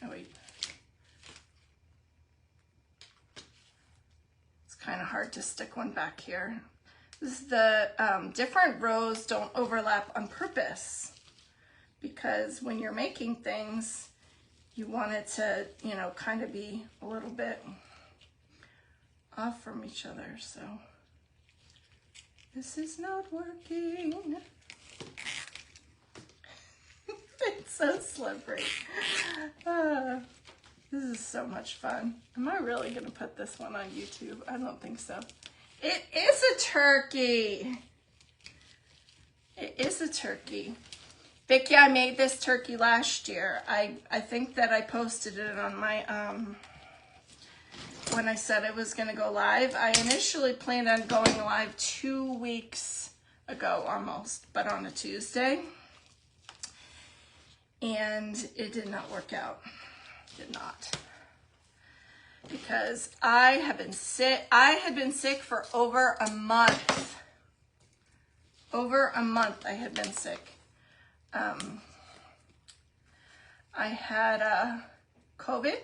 Oh wait. It's kind of hard to stick one back here. This is the different rows don't overlap on purpose, because when you're making things, you want it to, you know, kind of be a little bit off from each other. So this is not working. It's so slippery. This is so much fun. Am I really gonna put this one on YouTube? I don't think so. It is a turkey. It is a turkey. Vicky, I made this turkey last year. I think that I posted it on my, when I said I was gonna go live. I initially planned on going live 2 weeks ago almost, but on a Tuesday. And it did not work out. Did not. Because I have been sick. I had been sick for over a month. Over a month I had been sick. I had COVID.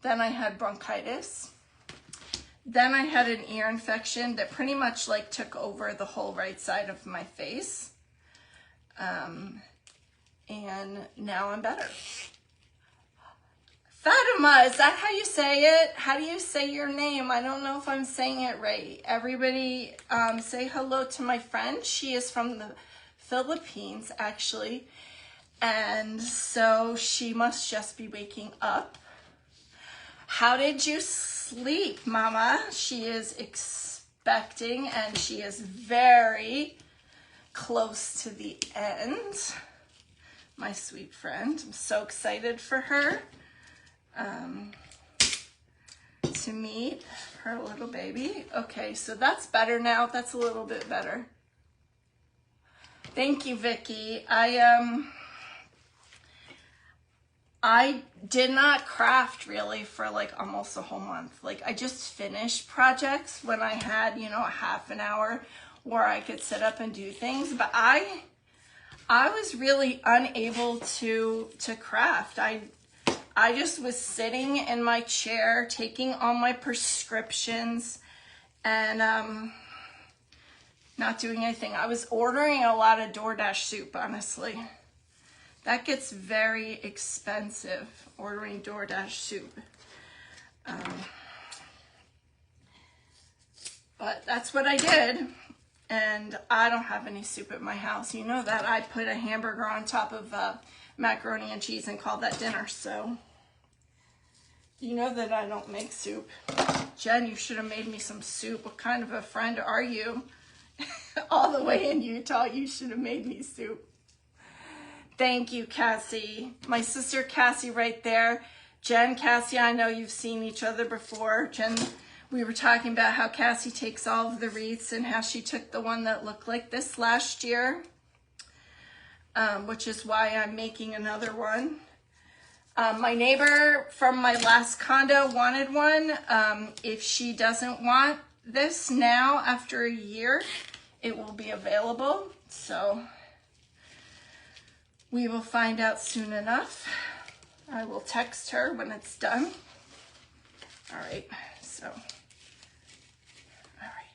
Then I had bronchitis. Then I had an ear infection that pretty much like took over the whole right side of my face. And now I'm better. Fatima, is that how you say it? How do you say your name? I don't know if I'm saying it right. Everybody say hello to my friend. She is from the Philippines, actually. And so she must just be waking up. How did you sleep, Mama? She is expecting, and she is very close to the end. My sweet friend. I'm so excited for her to meet her little baby. Okay, so that's better now. That's a little bit better. Thank you, Vicky. I did not craft really for like almost a whole month. Like I just finished projects when I had, you know, a half an hour where I could sit up and do things, but I was really unable to craft. I just was sitting in my chair, taking all my prescriptions and not doing anything. I was ordering a lot of DoorDash soup, honestly. That gets very expensive, ordering DoorDash soup. But that's what I did. And I don't have any soup at my house. You know that. I put a hamburger on top of macaroni and cheese and call that dinner. So you know that I don't make soup. Jen, you should have made me some soup. What kind of a friend are you? All the way in Utah, you should have made me soup. Thank you, Cassie. My sister Cassie right there. Jen, Cassie, I know you've seen each other before. Jen, we were talking about how Cassie takes all of the wreaths and how she took the one that looked like this last year, which is why I'm making another one. My neighbor from my last condo wanted one. If she doesn't want this now after a year, it will be available. So we will find out soon enough. I will text her when it's done. All right, so, all right.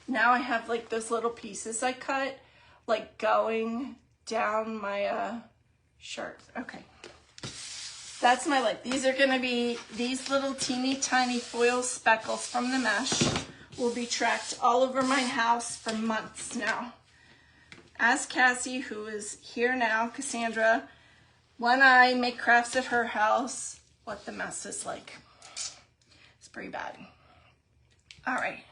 Now I have like those little pieces I cut, like going down my shirt. Okay. That's my leg. These are gonna be, these little teeny tiny foil speckles from the mesh will be tracked all over my house for months now. Ask Cassie, who is here now, Cassandra, when I make crafts at her house, what the mess is like. It's pretty bad. All right.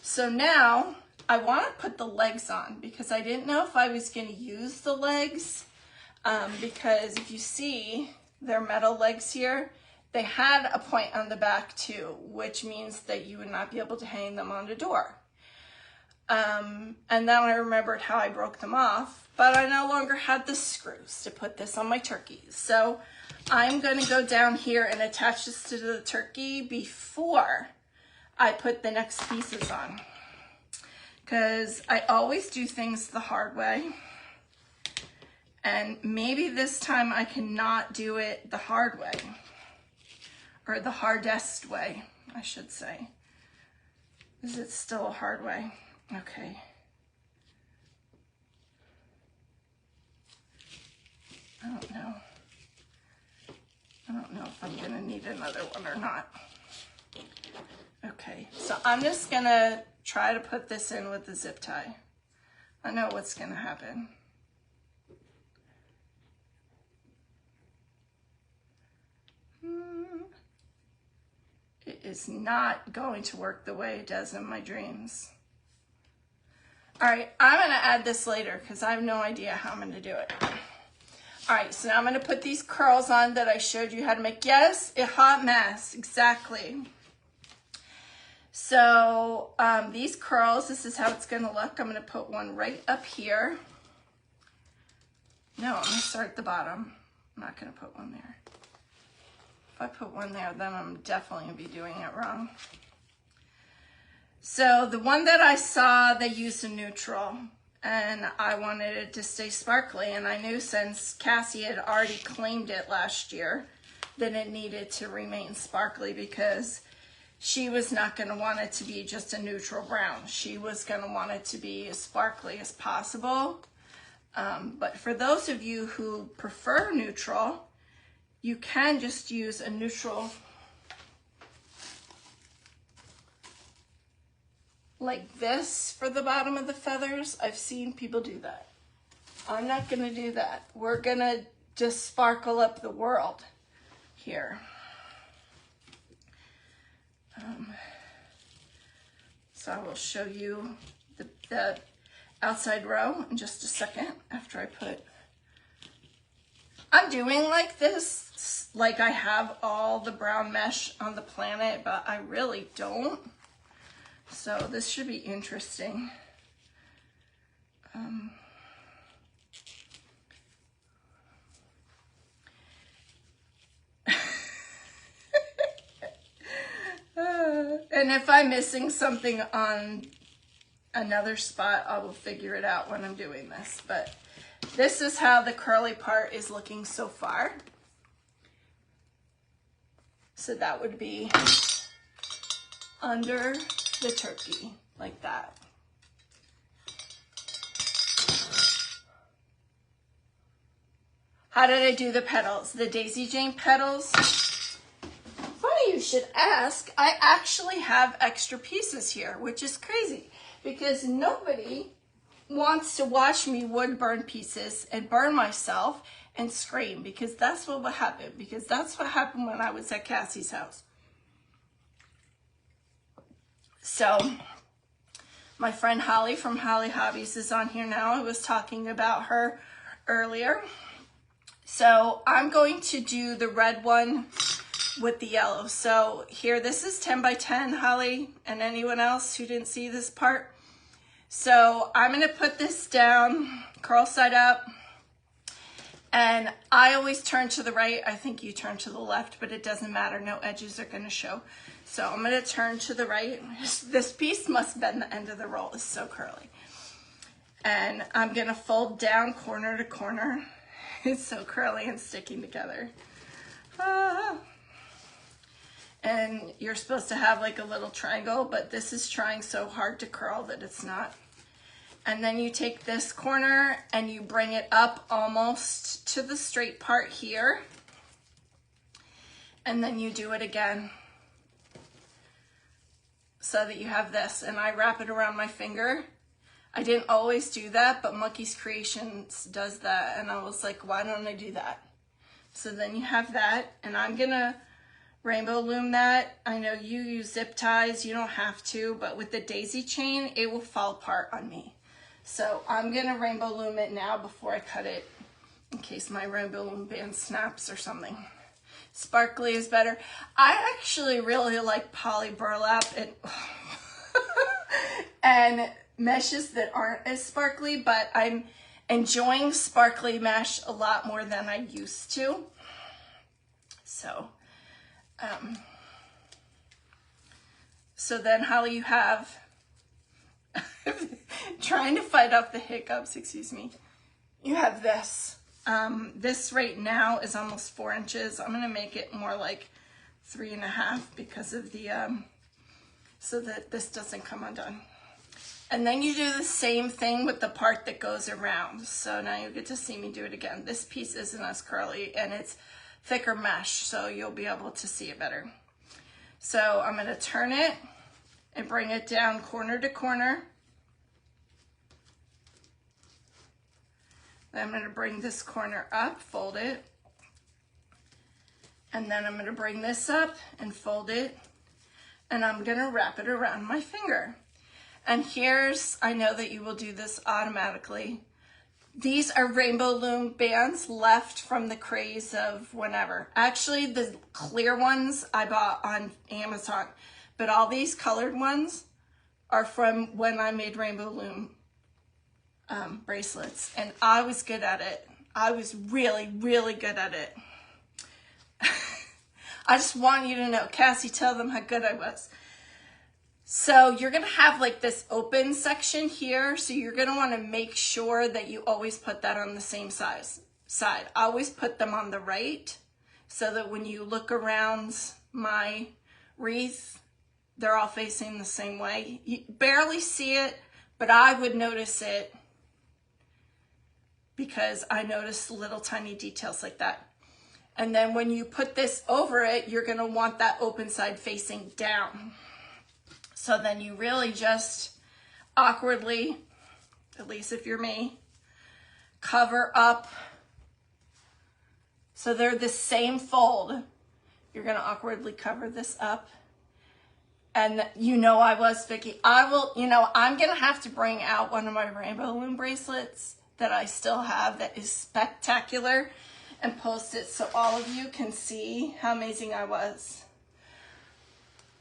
So now I want to put the legs on because I didn't know if I was going to use the legs because if you see their metal legs here, they had a point on the back too, which means that you would not be able to hang them on the door. And then I remembered how I broke them off, but I no longer had the screws to put this on my turkey. So I'm going to go down here and attach this to the turkey before I put the next pieces on. Because I always do things the hard way. And maybe this time I cannot do it the hard way. Or the hardest way, I should say. Is it still a hard way? Okay. I don't know. I don't know if I'm gonna need another one or not. Okay, so I'm just gonna try to put this in with the zip tie. I know what's gonna happen. It is not going to work the way it does in my dreams. All right, I'm gonna add this later because I have no idea how I'm gonna do it. All right, so now I'm gonna put these curls on that I showed you how to make. Yes, a hot mess, exactly. So these curls, this is how it's gonna look. I'm gonna put one right up here. No, I'm gonna start at the bottom. I'm not gonna put one there. If I put one there, then I'm definitely gonna be doing it wrong. So the one that I saw, they used a neutral and I wanted it to stay sparkly, and I knew since Cassie had already claimed it last year that it needed to remain sparkly because she was not gonna want it to be just a neutral brown. She was gonna want it to be as sparkly as possible. But for those of you who prefer neutral, you can just use a neutral like this for the bottom of the feathers. I've seen people do that. I'm not gonna do that. We're gonna just sparkle up the world here. So I will show you the outside row in just a second after I put, I'm doing like this, like I have all the brown mesh on the planet, but I really don't. So this should be interesting. And if I'm missing something on another spot, I will figure it out when I'm doing this. But this is how the curly part is looking so far. So that would be under the turkey, like that. How did I do the petals? The Daisy Jane petals. Funny you should ask. I actually have extra pieces here, which is crazy because nobody wants to watch me wood burn pieces and burn myself and scream, because that's what would happen, because that's what happened when I was at Cassie's house. So my friend Holly from Holly Hobbies is on here now. I was talking about her earlier. So I'm going to do the red one with the yellow. So here, this is 10 by 10, Holly, and anyone else who didn't see this part. So I'm going to put this down, curl side up, and I always turn to the right. I think you turn to the left, but it doesn't matter. No edges are going to show. So I'm going to turn to the right. This piece must have been the end of the roll. It's so curly. And I'm going to fold down corner to corner. It's so curly and sticking together. And you're supposed to have like a little triangle, but this is trying so hard to curl that it's not. And then you take this corner and you bring it up almost to the straight part here. And then you do it again so that you have this. And I wrap it around my finger. I didn't always do that, but Monkey's Creations does that. And I was like, why don't I do that? So then you have that, and I'm gonna rainbow loom that. I know you use zip ties, you don't have to, but with the daisy chain, it will fall apart on me. So I'm gonna rainbow loom it now before I cut it, in case my rainbow loom band snaps or something. Sparkly is better. I actually really like poly burlap and meshes that aren't as sparkly, but I'm enjoying sparkly mesh a lot more than I used to. So, so then how you have, trying to fight off the hiccups, excuse me, you have this. This right now is almost 4 inches. I'm gonna make it more like 3.5 because of the, so that this doesn't come undone. And then you do the same thing with the part that goes around. So now you get to see me do it again. This piece isn't as curly and it's thicker mesh, so you'll be able to see it better. So I'm gonna turn it and bring it down corner to corner. Then I'm gonna bring this corner up, fold it. And then I'm gonna bring this up and fold it. And I'm gonna wrap it around my finger. And here's, I know that you will do this automatically. These are rainbow loom bands left from the craze of whenever. Actually, the clear ones I bought on Amazon, but all these colored ones are from when I made rainbow loom bracelets. And I was good at it. I was really, really good at it. I just want you to know, Cassie, tell them how good I was. So you're gonna have like this open section here. So you're gonna wanna make sure that you always put that on the same side. Always put them on the right so that when you look around my wreath, they're all facing the same way. You barely see it, but I would notice it because I noticed little tiny details like that. And then when you put this over it, you're gonna want that open side facing down. So then you really just awkwardly, at least if you're me, cover up. So they're the same fold. You're gonna awkwardly cover this up. And you know I was, Vicki. I will, you know, I'm gonna have to bring out one of my rainbow loom bracelets that I still have that is spectacular and post it so all of you can see how amazing I was.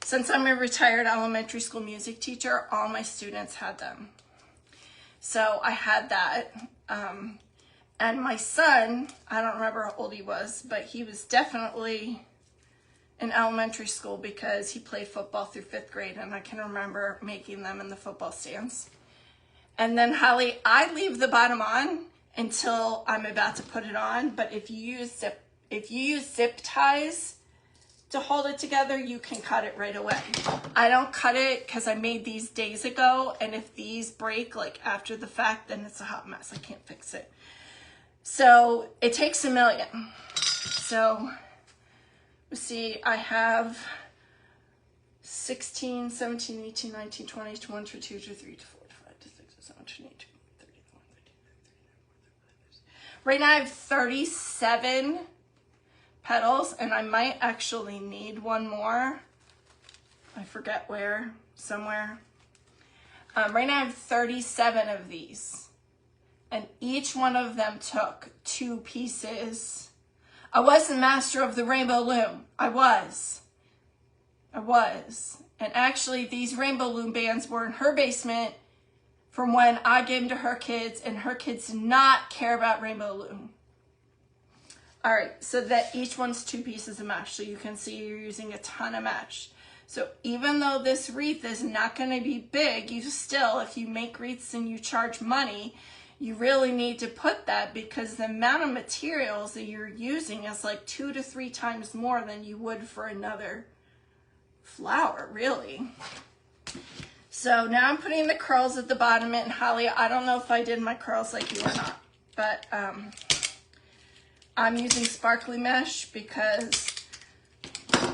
Since I'm a retired elementary school music teacher, all my students had them. So I had that. And my son, I don't remember how old he was, but he was definitely in elementary school because he played football through 5th grade, and I can remember making them in the football stands. And then Holly, I leave the bottom on until I'm about to put it on, but if you use zip ties to hold it together, you can cut it right away. I don't cut it because I made these days ago, and if these break like after the fact, then it's a hot mess. I can't fix it. So it takes 1 million. So let's see, I have 16, 17, 18, 19, 20, 21, 22, 23, 24, 25, 26, 27, 28, 30, 31, 32, 33. Right now I have 37 petals, and I might actually need one more. I forget where, somewhere. Right now I have 37 of these, and each one of them took 2 pieces. I was the master of the rainbow loom. I was. And actually, these rainbow loom bands were in her basement from when I gave them to her kids, and her kids did not care about rainbow loom. All right, so that each one's 2 pieces of mesh, so you can see you're using a ton of mesh. So even though this wreath is not going to be big, you still, if you make wreaths and you charge money, you really need to put that, because the amount of materials that you're using is like 2 to 3 times more than you would for another flower, really. So now I'm putting the curls at the bottom, and Holly, I don't know if I did my curls like you or not, but I'm using sparkly mesh because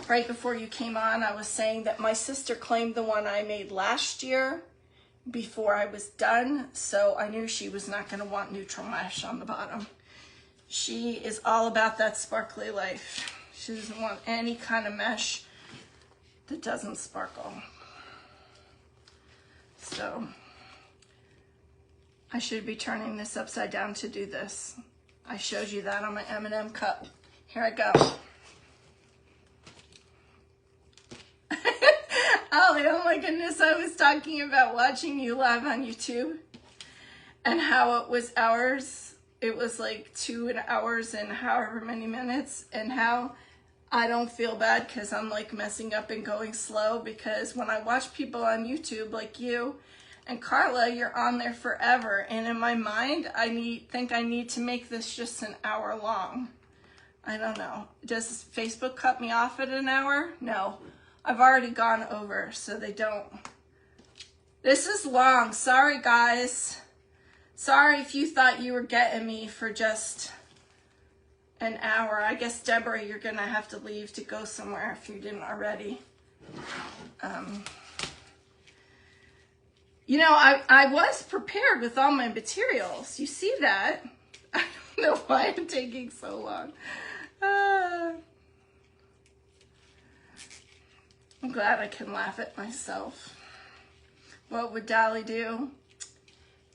right before you came on, I was saying that my sister claimed the one I made last year before I was done, so I knew she was not going to want neutral mesh on the bottom. She is all about that sparkly life. She doesn't want any kind of mesh that doesn't sparkle. So I should be turning this upside down to do this. I showed you that on my M&M cup. Here I go. Ollie, oh my goodness, I was talking about watching you live on YouTube and how it was hours. It was like 2 hours and however many minutes, and how I don't feel bad because I'm like messing up and going slow, because when I watch people on YouTube like you and Carla, you're on there forever. And in my mind, I think I need to make this just an hour long. I don't know. Does Facebook cut me off at an hour? No. I've already gone over, so they don't. This is long. Sorry, guys. Sorry if you thought you were getting me for just an hour. I guess, Deborah, you're going to have to leave to go somewhere if you didn't already. You know, I was prepared with all my materials. You see that? I don't know why I'm taking so long. I'm glad I can laugh at myself. What would Dolly do?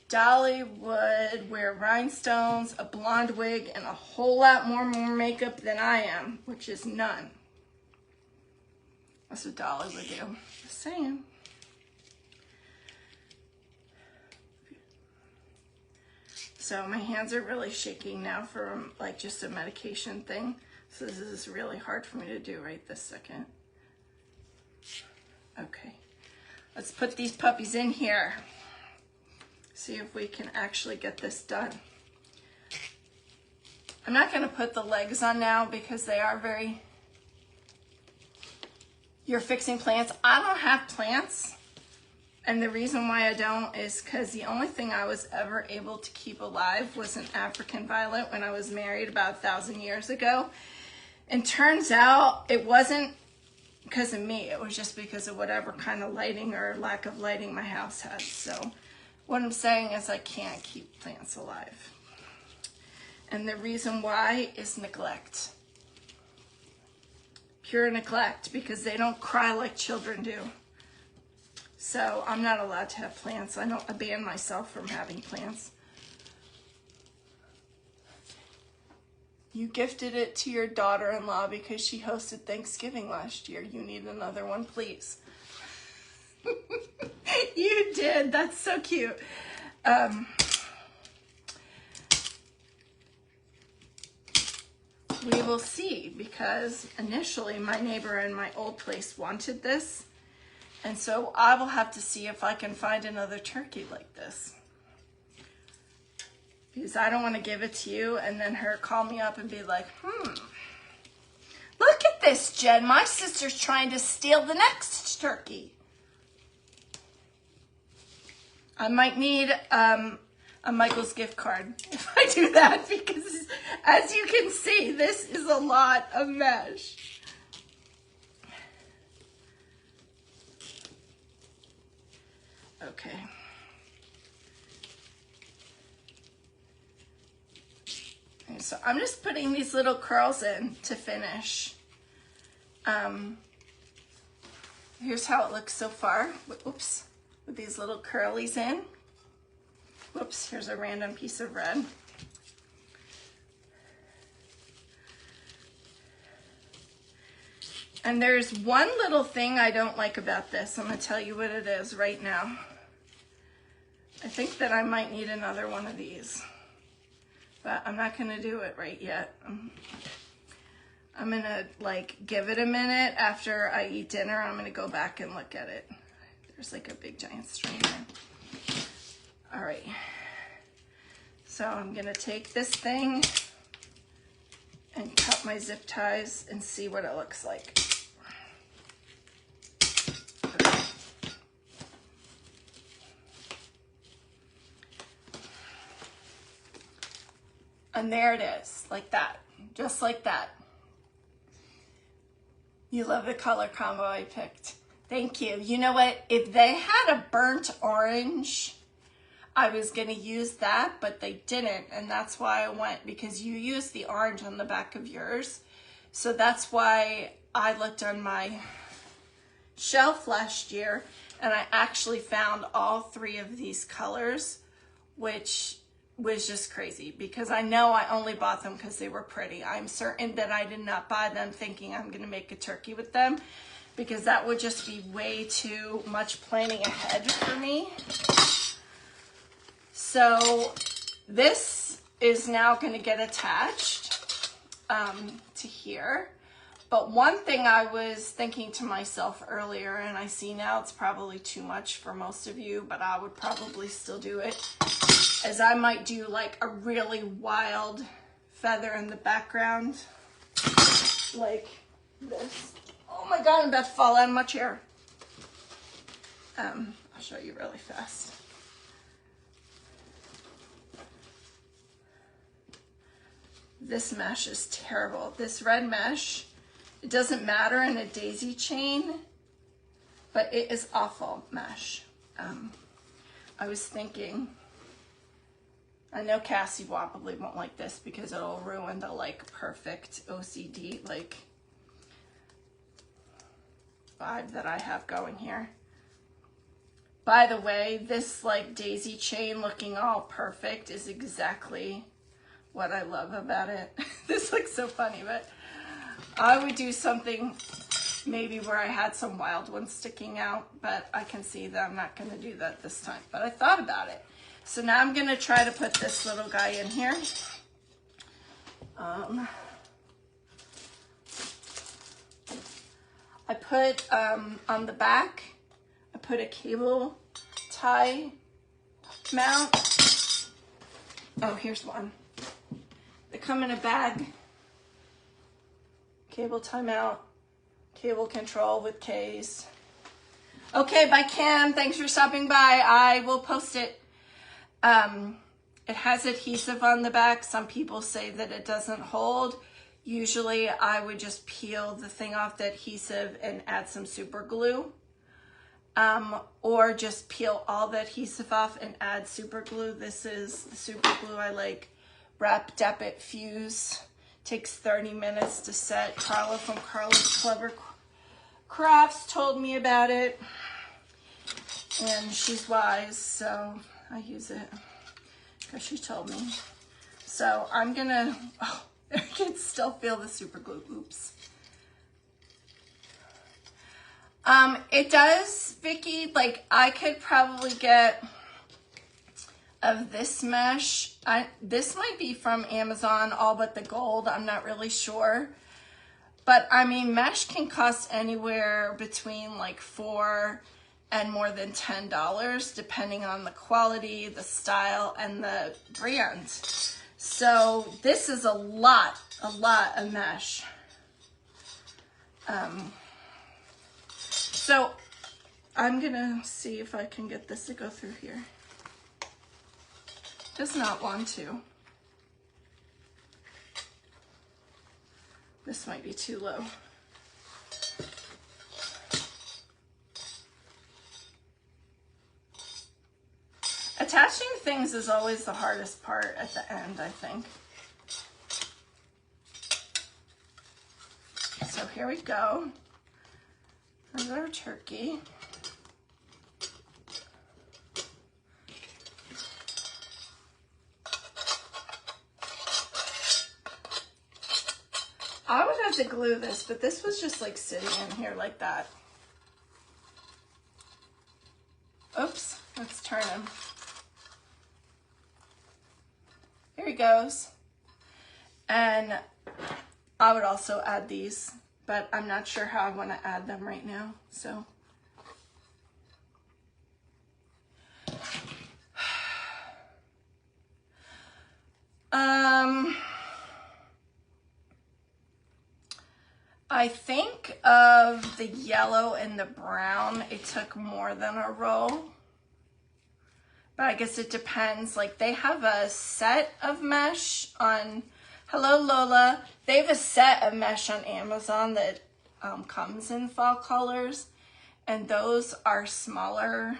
Dolly would wear rhinestones, a blonde wig, and a whole lot more makeup than I am, which is none. That's what Dolly would do. Just saying. So my hands are really shaking now from like just a medication thing. So this is really hard for me to do right this second. Okay, let's put these puppies in here. See if we can actually get this done. I'm not going to put the legs on now because they are very... You're fixing plants. I don't have plants. And the reason why I don't is because the only thing I was ever able to keep alive was an African violet when I was married about 1,000 years ago. And turns out it wasn't because of me. It was just because of whatever kind of lighting or lack of lighting my house had. So what I'm saying is I can't keep plants alive. And the reason why is neglect. Pure neglect, because they don't cry like children do. So I'm not allowed to have plants. I don't ban myself from having plants. You gifted it to your daughter-in-law because she hosted Thanksgiving last year. You need another one, please. You did. That's so cute. We will see, because initially my neighbor in my old place wanted this. And so I will have to see if I can find another turkey like this. Because I don't want to give it to you and then her call me up and be like, look at this, Jen. My sister's trying to steal the next turkey. I might need a Michael's gift card if I do that, because as you can see, this is a lot of mesh. Okay. And so I'm just putting these little curls in to finish. Here's how it looks so far. Oops, with these little curlies in. Whoops, here's a random piece of red. And there's one little thing I don't like about this. I'm gonna tell you what it is right now. I think that I might need another one of these, but I'm not gonna do it right yet. I'm gonna like give it a minute after I eat dinner. I'm gonna go back and look at it. There's like a big giant string there. All right, so I'm gonna take this thing and cut my zip ties and see what it looks like. And there it is, like that, just like that. You love the color combo I picked. Thank you. You know what? If they had a burnt orange, I was gonna use that, but they didn't. And that's why I went, because you used the orange on the back of yours. So that's why I looked on my shelf last year and I actually found all three of these colors, which was just crazy, because I know I only bought them because they were pretty. I'm certain that I did not buy them thinking I'm gonna make a turkey with them, because that would just be way too much planning ahead for me. So this is now gonna get attached to here. But one thing I was thinking to myself earlier, and I see now it's probably too much for most of you, but I would probably still do it, is I might do like a really wild feather in the background, like this. Oh my God, I'm about to fall out of my chair. I'll show you really fast. This mesh is terrible. This red mesh, it doesn't matter in a daisy chain, but it is awful mesh. I was thinking, I know Cassie probably won't like this because it'll ruin the like perfect OCD like vibe that I have going here. By the way, this like daisy chain looking all perfect is exactly what I love about it. This looks so funny, but I would do something maybe where I had some wild ones sticking out, but I can see that I'm not gonna do that this time, but I thought about it. So now I'm gonna try to put this little guy in here. I put, on the back, I put a cable tie mount. Oh, here's one. They come in a bag. Cable tie mount, cable control with K's. Okay, by Kim, thanks for stopping by. I will post it. It has adhesive on the back. Some people say that it doesn't hold. Usually I would just peel the thing off the adhesive and add some super glue. Or just peel all the adhesive off and add super glue. This is the super glue I like. Wrap, Dep It, Fuse. Takes 30 minutes to set. Carla from Carla's Clever Crafts told me about it. And she's wise, so I use it because she told me. So I'm gonna, oh, I can still feel the super glue, oops. It does, Vicky, like I could probably get of this mesh. This might be from Amazon, all but the gold, I'm not really sure. But I mean, mesh can cost anywhere between like $4 and more than $10, depending on the quality, the style, and the brand. So this is a lot of mesh. So I'm gonna see if I can get this to go through here. does not want to. This might be too low. Attaching things is always the hardest part at the end, I think. So here we go. Here's our turkey. I would have to glue this, but this was just like sitting in here like that. Oops, let's turn him. Here he goes. And I would also add these, but I'm not sure how I want to add them right now, so. I think of the yellow and the brown, it took more than a roll. But I guess it depends. Like they have a set of mesh on, hello Lola. They have a set of mesh on Amazon that comes in fall colors. And those are smaller.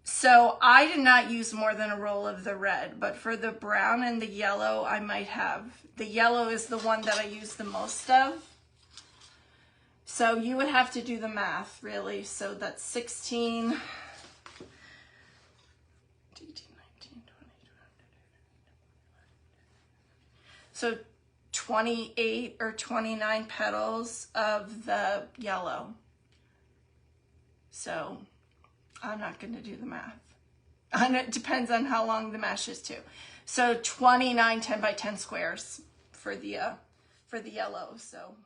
So I did not use more than a roll of the red, but for the brown and the yellow, I might have. The yellow is the one that I use the most of. So you would have to do the math, really. So that's 16, 18, 19, 20, so 28 or 29 petals of the yellow. So I'm not going to do the math. And it depends on how long the mesh is too. So 29 10 by 10 squares for the yellow. So